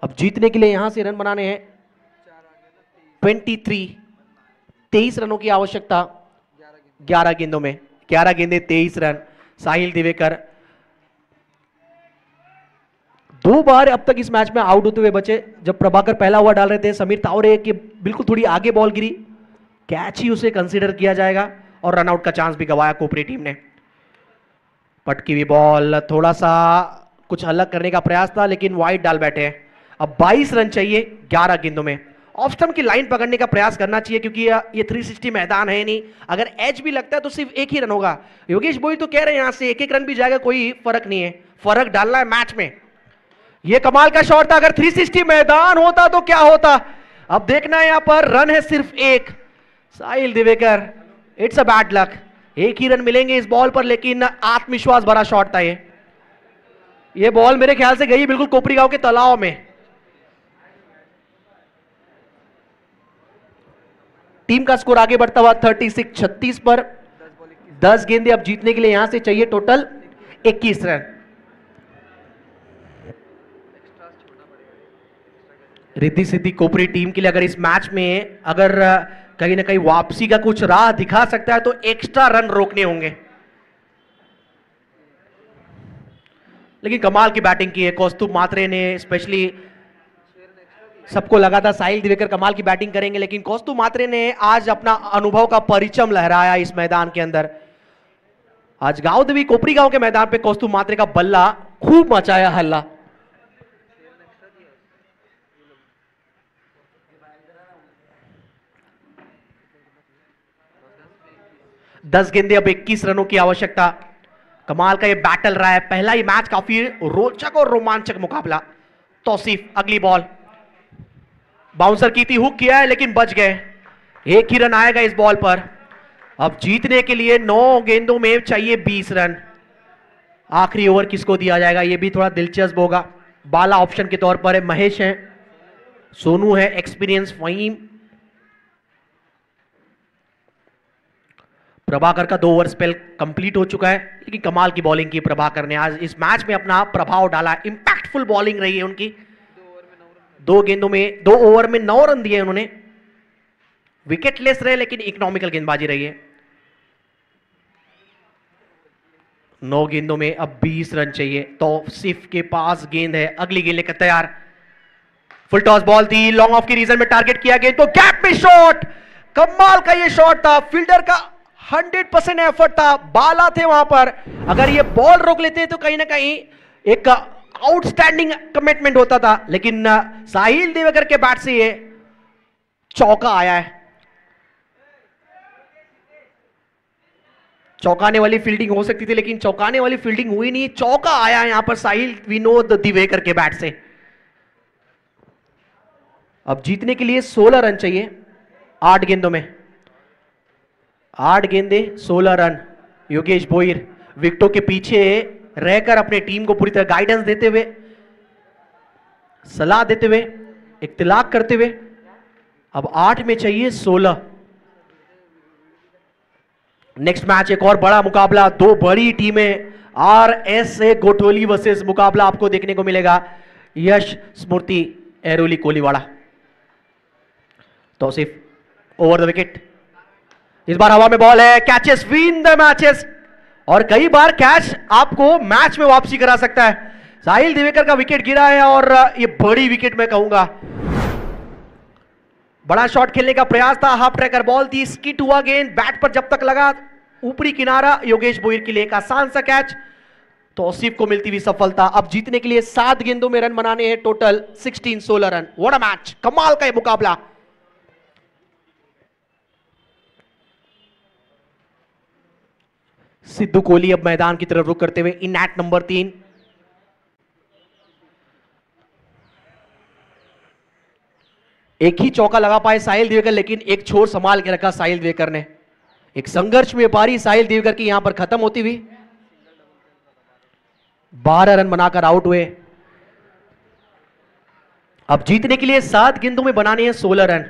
अब जीतने के लिए यहां से रन बनाने हैं 23 रनों की आवश्यकता 11 गेंदों में। 11 गेंदे 23 रन। साहिल दिवेकर 2 बार अब तक इस मैच में आउट होते हुए बचे। जब प्रभाकर पहला ओवर डाल रहे थे, समीर तावरे के बिल्कुल थोड़ी आगे बॉल गिरी, कैच ही उसे कंसीडर किया जाएगा और रनआउट का चांस भी गवाया कोपरी टीम ने। पटकी हुई बॉल, थोड़ा सा कुछ अलग करने का प्रयास था लेकिन वाइड डाल बैठे हैं। अब 22 रन चाहिए 11 गेंदों में। ऑफ स्टंप की लाइन पकड़ने का प्रयास करना चाहिए क्योंकि ये 360 मैदान है नहीं। अगर एज भी लगता है तो सिर्फ 1 ही रन होगा। योगेश बोई तो कह रहे हैं यहां से 1-1 रन भी जाएगा, कोई फर्क नहीं है, फर्क डालना है मैच में। ये कमाल का शॉट था, अगर 360 मैदान होता तो क्या होता। अब देखना है यहां पर, रन है सिर्फ 1। Sahil Divekar, it's a bad luck. 1 ही रन मिलेंगे इस बॉल पर, लेकिन आत्मविश्वास भरा शॉट था ये बॉल मेरे ख्याल से गई बिल्कुल कोपरी गांव के तालाब में। टीम का स्कोर आगे बढ़ता हुआ 36-36 पर। 10 गेंदे अब जीतने के लिए यहां से चाहिए total 21 run. Riddhi Siddhi Kopri team के लिए अगर इस मैच में अगर कहीं ना कहीं वापसी का कुछ राह दिखा सकता है तो एक्स्ट्रा रन रोकने होंगे। लेकिन कमाल की बैटिंग की है कौस्तुभ मात्रे ने। स्पेशली सबको लगा था साहिल दिवेकर कमाल की बैटिंग करेंगे, लेकिन कौस्तुभ मात्रे ने आज अपना अनुभव का परिचम लहराया इस मैदान के अंदर। आज गांव कोपरी गांव के मैदान पे कौस्तुभ मात्रे का बल्ला खूब मचाया हल्ला। दस गेंदे अब 21 रनों की आवश्यकता। कमाल का ये बैटल रहा है, पहला ही मैच काफी रोचक और रोमांचक मुकाबला। तौसीफ अगली बॉल, बाउंसर की थी, हुक किया है लेकिन बच गए। 1 ही रन आएगा इस बॉल पर। अब जीतने के लिए 9 गेंदों में चाहिए 20 रन। आखिरी ओवर किसको दिया जाएगा ये भी थोड़ा दिलचस्प होगा। बाला ऑप्शन के तौर पर है, महेश है, सोनू है, एक्सपीरियंस फहीम। प्रभाकर का 2 ओवर स्पेल कंप्लीट हो चुका है, लेकिन कमाल की बॉलिंग की प्रभाकर ने आज इस मैच में अपना प्रभाव डाला। इंपैक्टफुल बॉलिंग रही है उनकी। 2 ओवर में 9 रन दिए उन्होंने। विकेटलेस रहे लेकिन इकोनॉमिकल गेंदबाजी रही है। 9 गेंदों में अब 20 रन चाहिए। तौसीफ के पास गेंद है, अगली गेंद लेकर तैयार। फुल टॉस बॉल थी, लॉन्ग ऑफ की रीजन में टारगेट किया गेंद को, गैप में शॉट। कमाल का ये शॉट था, फील्डर का 100% एफर्ट था, बाला थे वहां पर। अगर ये बॉल रोक लेते तो कहीं ना कहीं एक आउटस्टैंडिंग कमिटमेंट होता था, लेकिन साहिल दिवेकर के बैट से ये चौका आया है। चौकाने वाली फील्डिंग हो सकती थी लेकिन चौकाने वाली फील्डिंग हुई नहीं, चौका आया है यहां पर साहिल विनोद दिवेकर के बैट से। अब जीतने के लिए 16 रन चाहिए 8 गेंदों में। 8 गेंदे 16 रन। योगेश बोईर विकेटों के पीछे रहकर अपने टीम को पूरी तरह गाइडेंस देते हुए, सलाह देते हुए, इख्तिलाफ करते हुए। अब 8 में चाहिए 16। नेक्स्ट मैच एक और बड़ा मुकाबला, 2 बड़ी टीमें, RSA गोटोली वर्सेस मुकाबला आपको देखने को मिलेगा Yash Smriti Airoli Koliwada. Tausif over the wicket, इस बार हवा में बॉल है, कैचेस विन द मैचेस, और कई बार कैच आपको मैच में वापसी करा सकता है। साहिल दिवेकर का विकेट गिरा है और ये बड़ी विकेट मैं कहूंगा। बड़ा शॉट खेलने का प्रयास था, हाफ ट्रैकर बॉल थी, स्किट हुआ गेंद, बैट पर जब तक लगा ऊपरी किनारा योगेश बोईर के लिए एक आसान सा कैच। तौसीफ को मिलती हुई सफलता। अब जीतने के लिए 7 गेंदों में रन बनाने हैं, total 16 run. What a match, कमाल का ये मुकाबला। सिद्धू कोहली अब मैदान की तरफ रुख करते हुए इन एट नंबर 3। एक ही चौका लगा पाए साहिल दिवेकर, लेकिन एक छोर संभाल के रखा साहिल दिवेकर ने। एक संघर्ष में पारी साहिल दिवेकर की यहां पर खत्म होती हुई। 12 रन बनाकर आउट हुए। अब जीतने के लिए 7 गेंदों में बनाने हैं 16 रन।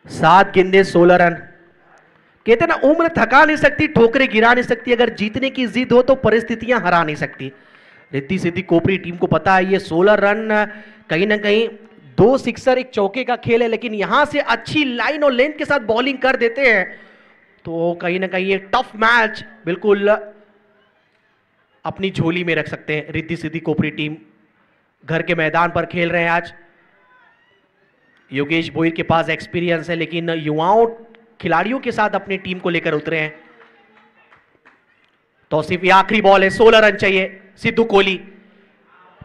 7 गेंदे 16 रन। कहते ना, उम्र थका नहीं सकती, ठोकरें गिरा नहीं सकती, अगर जीतने की जिद हो तो परिस्थितियां हरा नहीं सकती। रिद्धि सिद्धि कोपरी टीम को पता है ये 16 रन कहीं ना कहीं 2 सिक्सर 1 चौके का खेल है, लेकिन यहां से अच्छी लाइन और लेंथ के साथ बॉलिंग कर देते हैं तो कहीं ना कहीं ये टफ मैच बिल्कुल अपनी झोली में रख सकते हैं। रिद्धि सिद्धि कोपरी टीम घर के मैदान पर खेल रहे हैं आज। योगेश भोईर के पास एक्सपीरियंस है, लेकिन युवाओं खिलाड़ियों के साथ अपनी टीम को लेकर उतरे हैं। तौसीफ, ये आखिरी बॉल है, 16 रन चाहिए। सिद्धू कोहली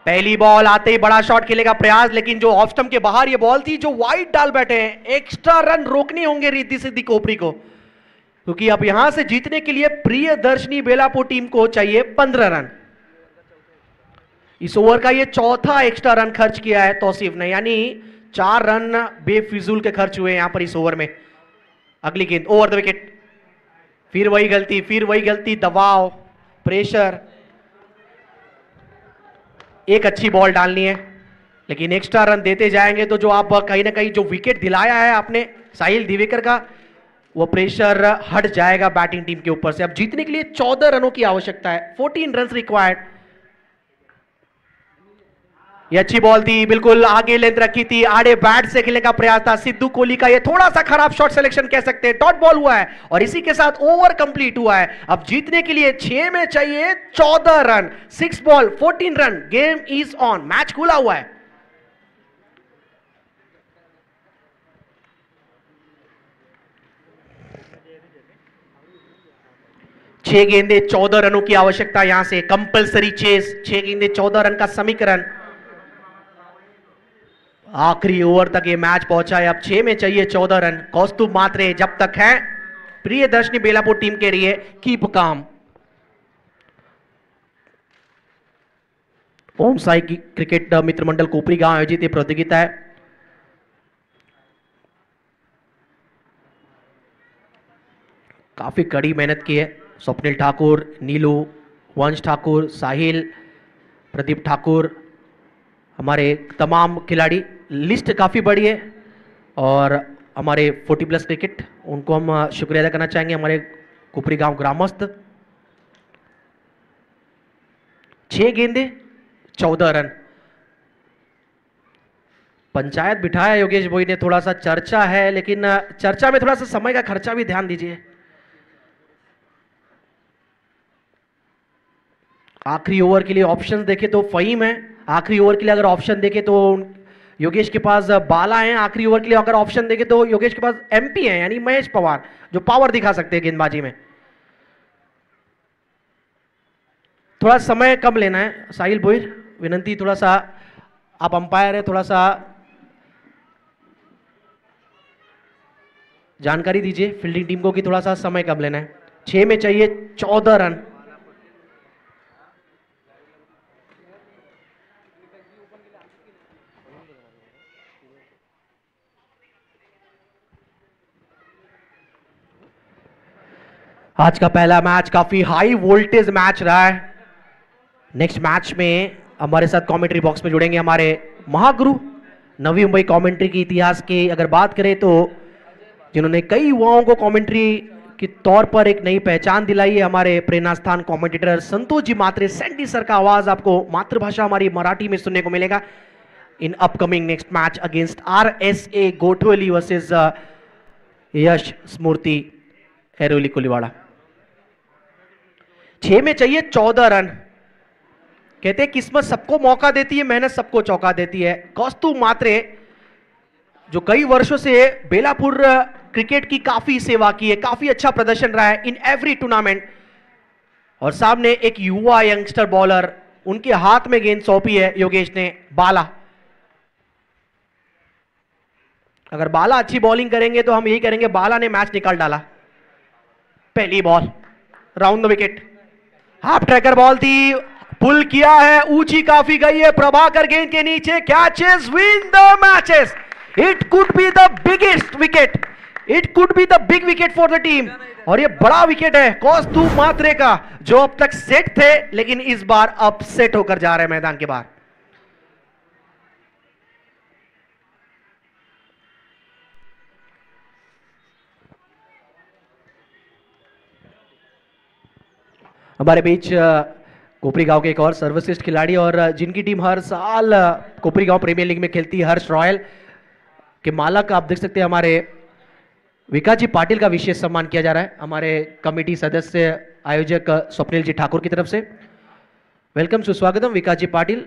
पहली बॉल आते ही बड़ा शॉट खेलने का प्रयास, लेकिन जो ऑफ स्टंप के बाहर ये बॉल थी जो वाइड डाल बैठे हैं। एक्स्ट्रा रन रोकने होंगे रिद्धि सिद्धि कोपरी को, क्योंकि अब यहां से जीतने के लिए प्रियदर्शनी बेलापुर टीम को चाहिए 15 रन। इस ओवर का ये चौथा एक्स्ट्रा रन खर्च किया है तौसीफ ने, यानी 4 रन बेफिजूल के खर्च हुए यहां पर इस ओवर में। अगली गेंद ओवर द विकेट, फिर वही गलती, दबाव, प्रेशर। एक अच्छी बॉल डालनी है, लेकिन एक्स्ट्रा रन देते जाएंगे तो जो आप कहीं ना कहीं जो विकेट दिलाया है आपने साहिल दिवेकर का, वो प्रेशर हट जाएगा बैटिंग टीम के ऊपर से। अब जीतने के लिए 14 रनों की आवश्यकता है, 14 रन रिक्वायर्ड। ये अच्छी बॉल थी, बिल्कुल आगे लेंथ रखी थी, आड़े बैट से खेलने का प्रयास था सिद्धू कोहली का। ये थोड़ा सा खराब शॉट सिलेक्शन कह सकते हैं, डॉट बॉल हुआ है और इसी के साथ ओवर कंप्लीट हुआ है। अब जीतने के लिए 6 में चाहिए 14 run. 6 ball 14 run, game is on, match खुला हुआ है। छह गेंदे 14 रनों की आवश्यकता, यहां से कंपलसरी चेस। 6 गेंदे 14 रन का समीकरण। आखिरी ओवर तक ये मैच पहुंचा है, अब 6 में चाहिए 14 रन। कौस्तुभ मात्रे जब तक है प्रियदर्शनी बेलापुर टीम के लिए कीप काम। ओम साई की क्रिकेट मित्र मंडल कोपरी गांव आयोजित ये प्रतियोगिता है। काफी कड़ी मेहनत की है स्वप्निल ठाकुर, नीलू, वंश ठाकुर, साहिल, प्रदीप ठाकुर, हमारे तमाम खिलाड़ी। लिस्ट काफ़ी बड़ी है और हमारे 40+ क्रिकेट, उनको हम शुक्रिया अदा करना चाहेंगे, हमारे कुपरी गांव ग्रामस्थ। 6 गेंदे 14 रन। पंचायत बिठाया योगेश भोई ने, थोड़ा सा चर्चा है, लेकिन चर्चा में थोड़ा सा समय का खर्चा भी ध्यान दीजिए। आखिरी ओवर के लिए ऑप्शन देखे तो फहीम है, आखिरी ओवर के लिए अगर ऑप्शन देखे तो योगेश के पास बाला है, आखिरी ओवर के लिए अगर ऑप्शन देखे तो योगेश के पास एमपी है, यानी महेश पवार, जो पावर दिखा सकते हैं गेंदबाजी में। थोड़ा समय कम लेना है साहिल भोईर, विनंती, थोड़ा सा आप अंपायर है, थोड़ा सा जानकारी दीजिए फील्डिंग टीम को कि थोड़ा सा समय कम लेना है। 6 में चाहिए 14 रन। आज का पहला मैच काफी हाई वोल्टेज मैच रहा है। नेक्स्ट मैच में हमारे साथ कमेंट्री बॉक्स में जुड़ेंगे हमारे महागुरु, नवी मुंबई कमेंट्री के इतिहास की अगर बात करें तो जिन्होंने कई युवाओं को कमेंट्री के तौर पर एक नई पहचान दिलाई है, हमारे प्रेरणा स्थान कमेंटेटर संतोष जी मात्रे। सैंडी सर का आवाज आपको मातृभाषा हमारी मराठी में सुनने को मिलेगा in upcoming next match against RSA Gothavali versus Yash Smriti Airoli Koliwada. 6 में चाहिए 14 रन। कहते हैं किस्मत सबको मौका देती है, मेहनत सबको चौंका देती है। कौस्तुभ मात्रे जो कई वर्षों से बेलापुर क्रिकेट की काफी सेवा की है, काफी अच्छा प्रदर्शन रहा है इन एवरी टूर्नामेंट, और सामने एक युवा यंगस्टर बॉलर, उनके हाथ में गेंद सौंपी है योगेश ने, बाला। अगर बाला अच्छी बॉलिंग करेंगे तो हम यही करेंगे बाला ने मैच निकाल डाला। पहली ball round the wicket, half tracker ball थी, पुल किया है, ऊंची काफी गई है, प्रभाकर गेंद के नीचे, catches win the matches. It could be the biggest wicket, it could be the big wicket for the team. और ये बड़ा विकेट है कौस्तुभ मात्रे का, जो अब तक सेट थे लेकिन इस बार अपसेट होकर जा रहे हैं मैदान के बाहर। हमारे बीच कोपरी गांव के एक और सर्वश्रेष्ठ खिलाड़ी और जिनकी टीम हर साल कोपरी गांव प्रीमियर लीग में खेलती है, हर्ष रॉयल के मालक आप देख सकते हैं हमारे विकास जी पाटिल का विशेष सम्मान किया जा रहा है हमारे कमेटी सदस्य आयोजक स्वप्निल जी ठाकुर की तरफ से। वेलकम सुस्वागतम विकास जी पाटिल।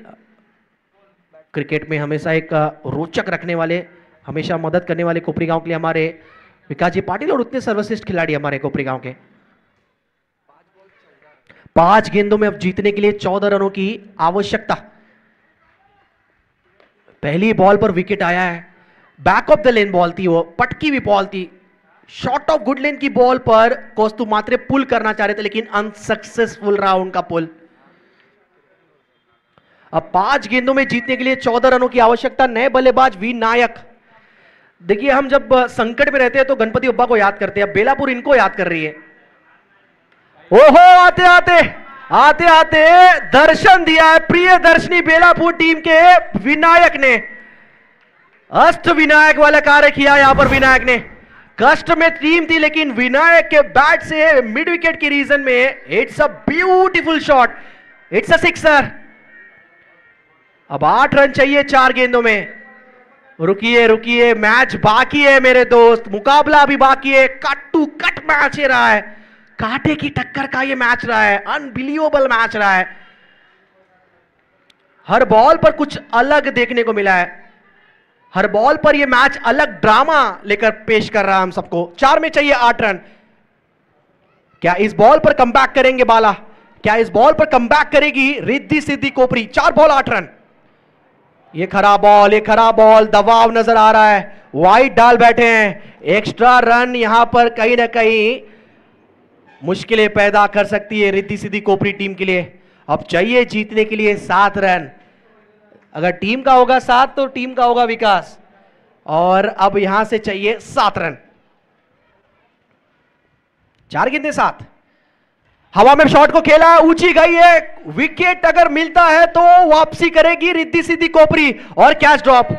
क्रिकेट में हमेशा एक रोचक रखने वाले, हमेशा मदद करने वाले कोपरी गांव के लिए हमारे विकास जी पाटिल और उतने सर्वश्रेष्ठ खिलाड़ी हमारे कोपरी गांव के। 5 गेंदों में अब जीतने के लिए 14 रनों की आवश्यकता। पहली बॉल पर विकेट आया है, back of the lane ball थी, वो पटकी हुई बॉल थी। शॉर्ट ऑफ गुड लेन की बॉल पर कौस्तुभ मात्रे पुल करना चाह रहे थे लेकिन अनसक्सेसफुल रहा उनका पुल। अब 5 गेंदों में जीतने के लिए 14 रनों की आवश्यकता। नए बल्लेबाज वी नायक। देखिए हम जब संकट में रहते हैं तो गणपति बप्पा को याद करते हैं, अब बेलापुर इनको याद कर रही है। ओहो, आते आते आते आते दर्शन दिया है प्रिय दर्शनी बेलापुर टीम के विनायक ने। अष्ट विनायक वाला कार्य किया यहां पर विनायक ने। कष्ट में टीम थी लेकिन विनायक के बैट से मिड विकेट की रीजन में it's a beautiful shot, it's a sixer. अब 8 रन चाहिए 4 गेंदों में। रुकिए रुकिए, मैच बाकी है मेरे दोस्त, मुकाबला अभी बाकी है। कट टू कट मैच ही रहा है, कांटे की टक्कर का ये मैच रहा है, अनबिलीवेबल मैच रहा है। हर बॉल पर कुछ अलग देखने को मिला है, हर बॉल पर ये मैच अलग ड्रामा लेकर पेश कर रहा है हम सबको। 4 में चाहिए 8 रन। क्या इस बॉल पर कमबैक करेंगे बाला? क्या इस बॉल पर कमबैक करेगी रिद्धि सिद्धि कोपरी? 4 ball 8 run. ये खराब बॉल, ये खराब बॉल, दबाव नजर आ रहा है, वाइड डाल बैठे हैं। एक्स्ट्रा रन यहां पर कहीं ना कहीं मुश्किलें पैदा कर सकती है रिद्धि सिद्धि कोपरी टीम के लिए। अब चाहिए जीतने के लिए 7 रन। अगर टीम का होगा 7 तो टीम का होगा विकास, और अब यहां से चाहिए 7 रन। 4 गेंदें 7। हवा में शॉट को खेला, ऊंची गई है, विकेट अगर मिलता है तो वापसी करेगी रिद्धि सिद्धि कोपरी। और कैच ड्रॉप।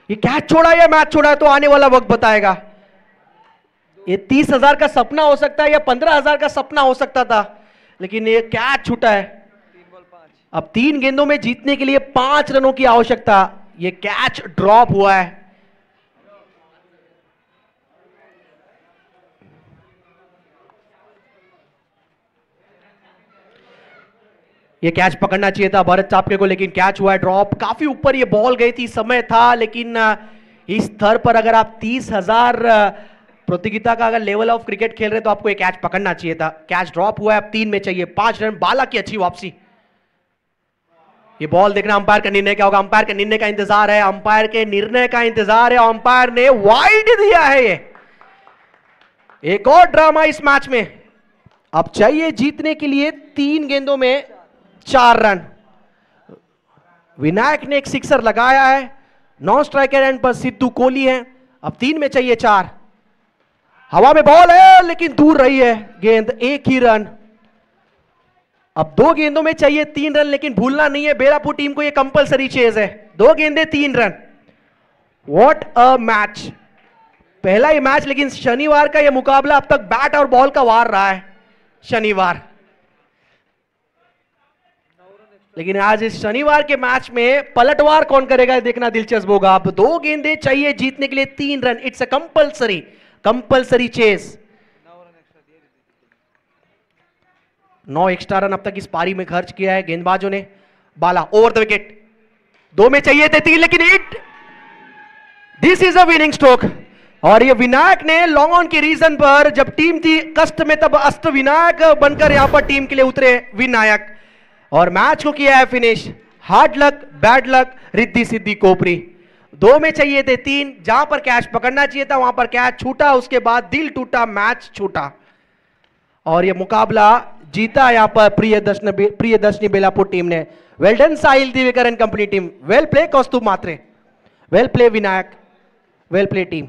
ये कैच छोड़ा या मैच छोड़ा है तो आने वाला वक्त बताएगा। ये 30,000 का सपना हो सकता है या 15,000 का सपना हो सकता था, लेकिन ये कैच छूटा है। अब 3 गेंदों में जीतने के लिए 5 रनों की आवश्यकता। ये कैच ड्रॉप हुआ है। ये कैच पकड़ना चाहिए था भरत चापके को, लेकिन कैच हुआ है ड्रॉप। काफी ऊपर ये बॉल गई थी, समय था, लेकिन इस स्तर पर अगर आप 30,000 प्रतियोगिता का अगर लेवल ऑफ क्रिकेट खेल रहे तो आपको ये कैच पकड़ना चाहिए था। कैच ड्रॉप हुआ है। अब 3 में चाहिए 5 रन। बाला की अच्छी वापसी। ये बॉल देखना अंपायर का निर्णय क्या होगा। अंपायर के निर्णय का इंतजार है, अंपायर के निर्णय का इंतजार है। अंपायर ने वाइड दिया है। ये एक और ड्रामा इस मैच में। अब चाहिए जीतने के लिए 3 गेंदों में 4 रन। विनायक ने एक सिक्सर लगाया है, नॉन स्ट्राइकर एंड पर सिद्धू कोहली है। अब 3 में चाहिए 4। हवा में बॉल है लेकिन दूर रही है गेंद, 1 ही रन। अब 2 गेंदों में चाहिए 3 रन, लेकिन भूलना नहीं है बेलापुर टीम को ये कंपलसरी चेज है। 2 गेंदे 3 रन। What a match. पहला ये मैच, लेकिन शनिवार का ये मुकाबला अब तक बैट और बॉल का वार रहा है शनिवार। लेकिन आज इस शनिवार के मैच में पलटवार कौन करेगा देखना दिलचस्प होगा। अब 2 गेंदे चाहिए जीतने के लिए 3 run. It's a compulsory chase. 9 extra run अब तक इस पारी में खर्च किया है गेंदबाजों ने। बाला ओवर द विकेट। 2 में चाहिए थे 3, लेकिन this is a winning stroke. और ये विनायक ने लॉन्ग ऑन की रीजन पर, जब टीम थी कष्ट में, तब अस्त विनायक बनकर यहां पर टीम के लिए उतरे विनायक और मैच को किया है finish. Hard luck, bad luck, Riddhi Siddhi Kopri. 2 में चाहिए थे 3, जहां पर कैच पकड़ना चाहिए था वहां पर कैच छूटा, उसके बाद दिल टूटा, मैच छूटा और यह मुकाबला जीता यहां पर प्रियदर्शनी बेलापुर टीम ने। Well done Sahil Divekar and company team, well play Kaustubh Mhatre, well play Vinayak, well play team.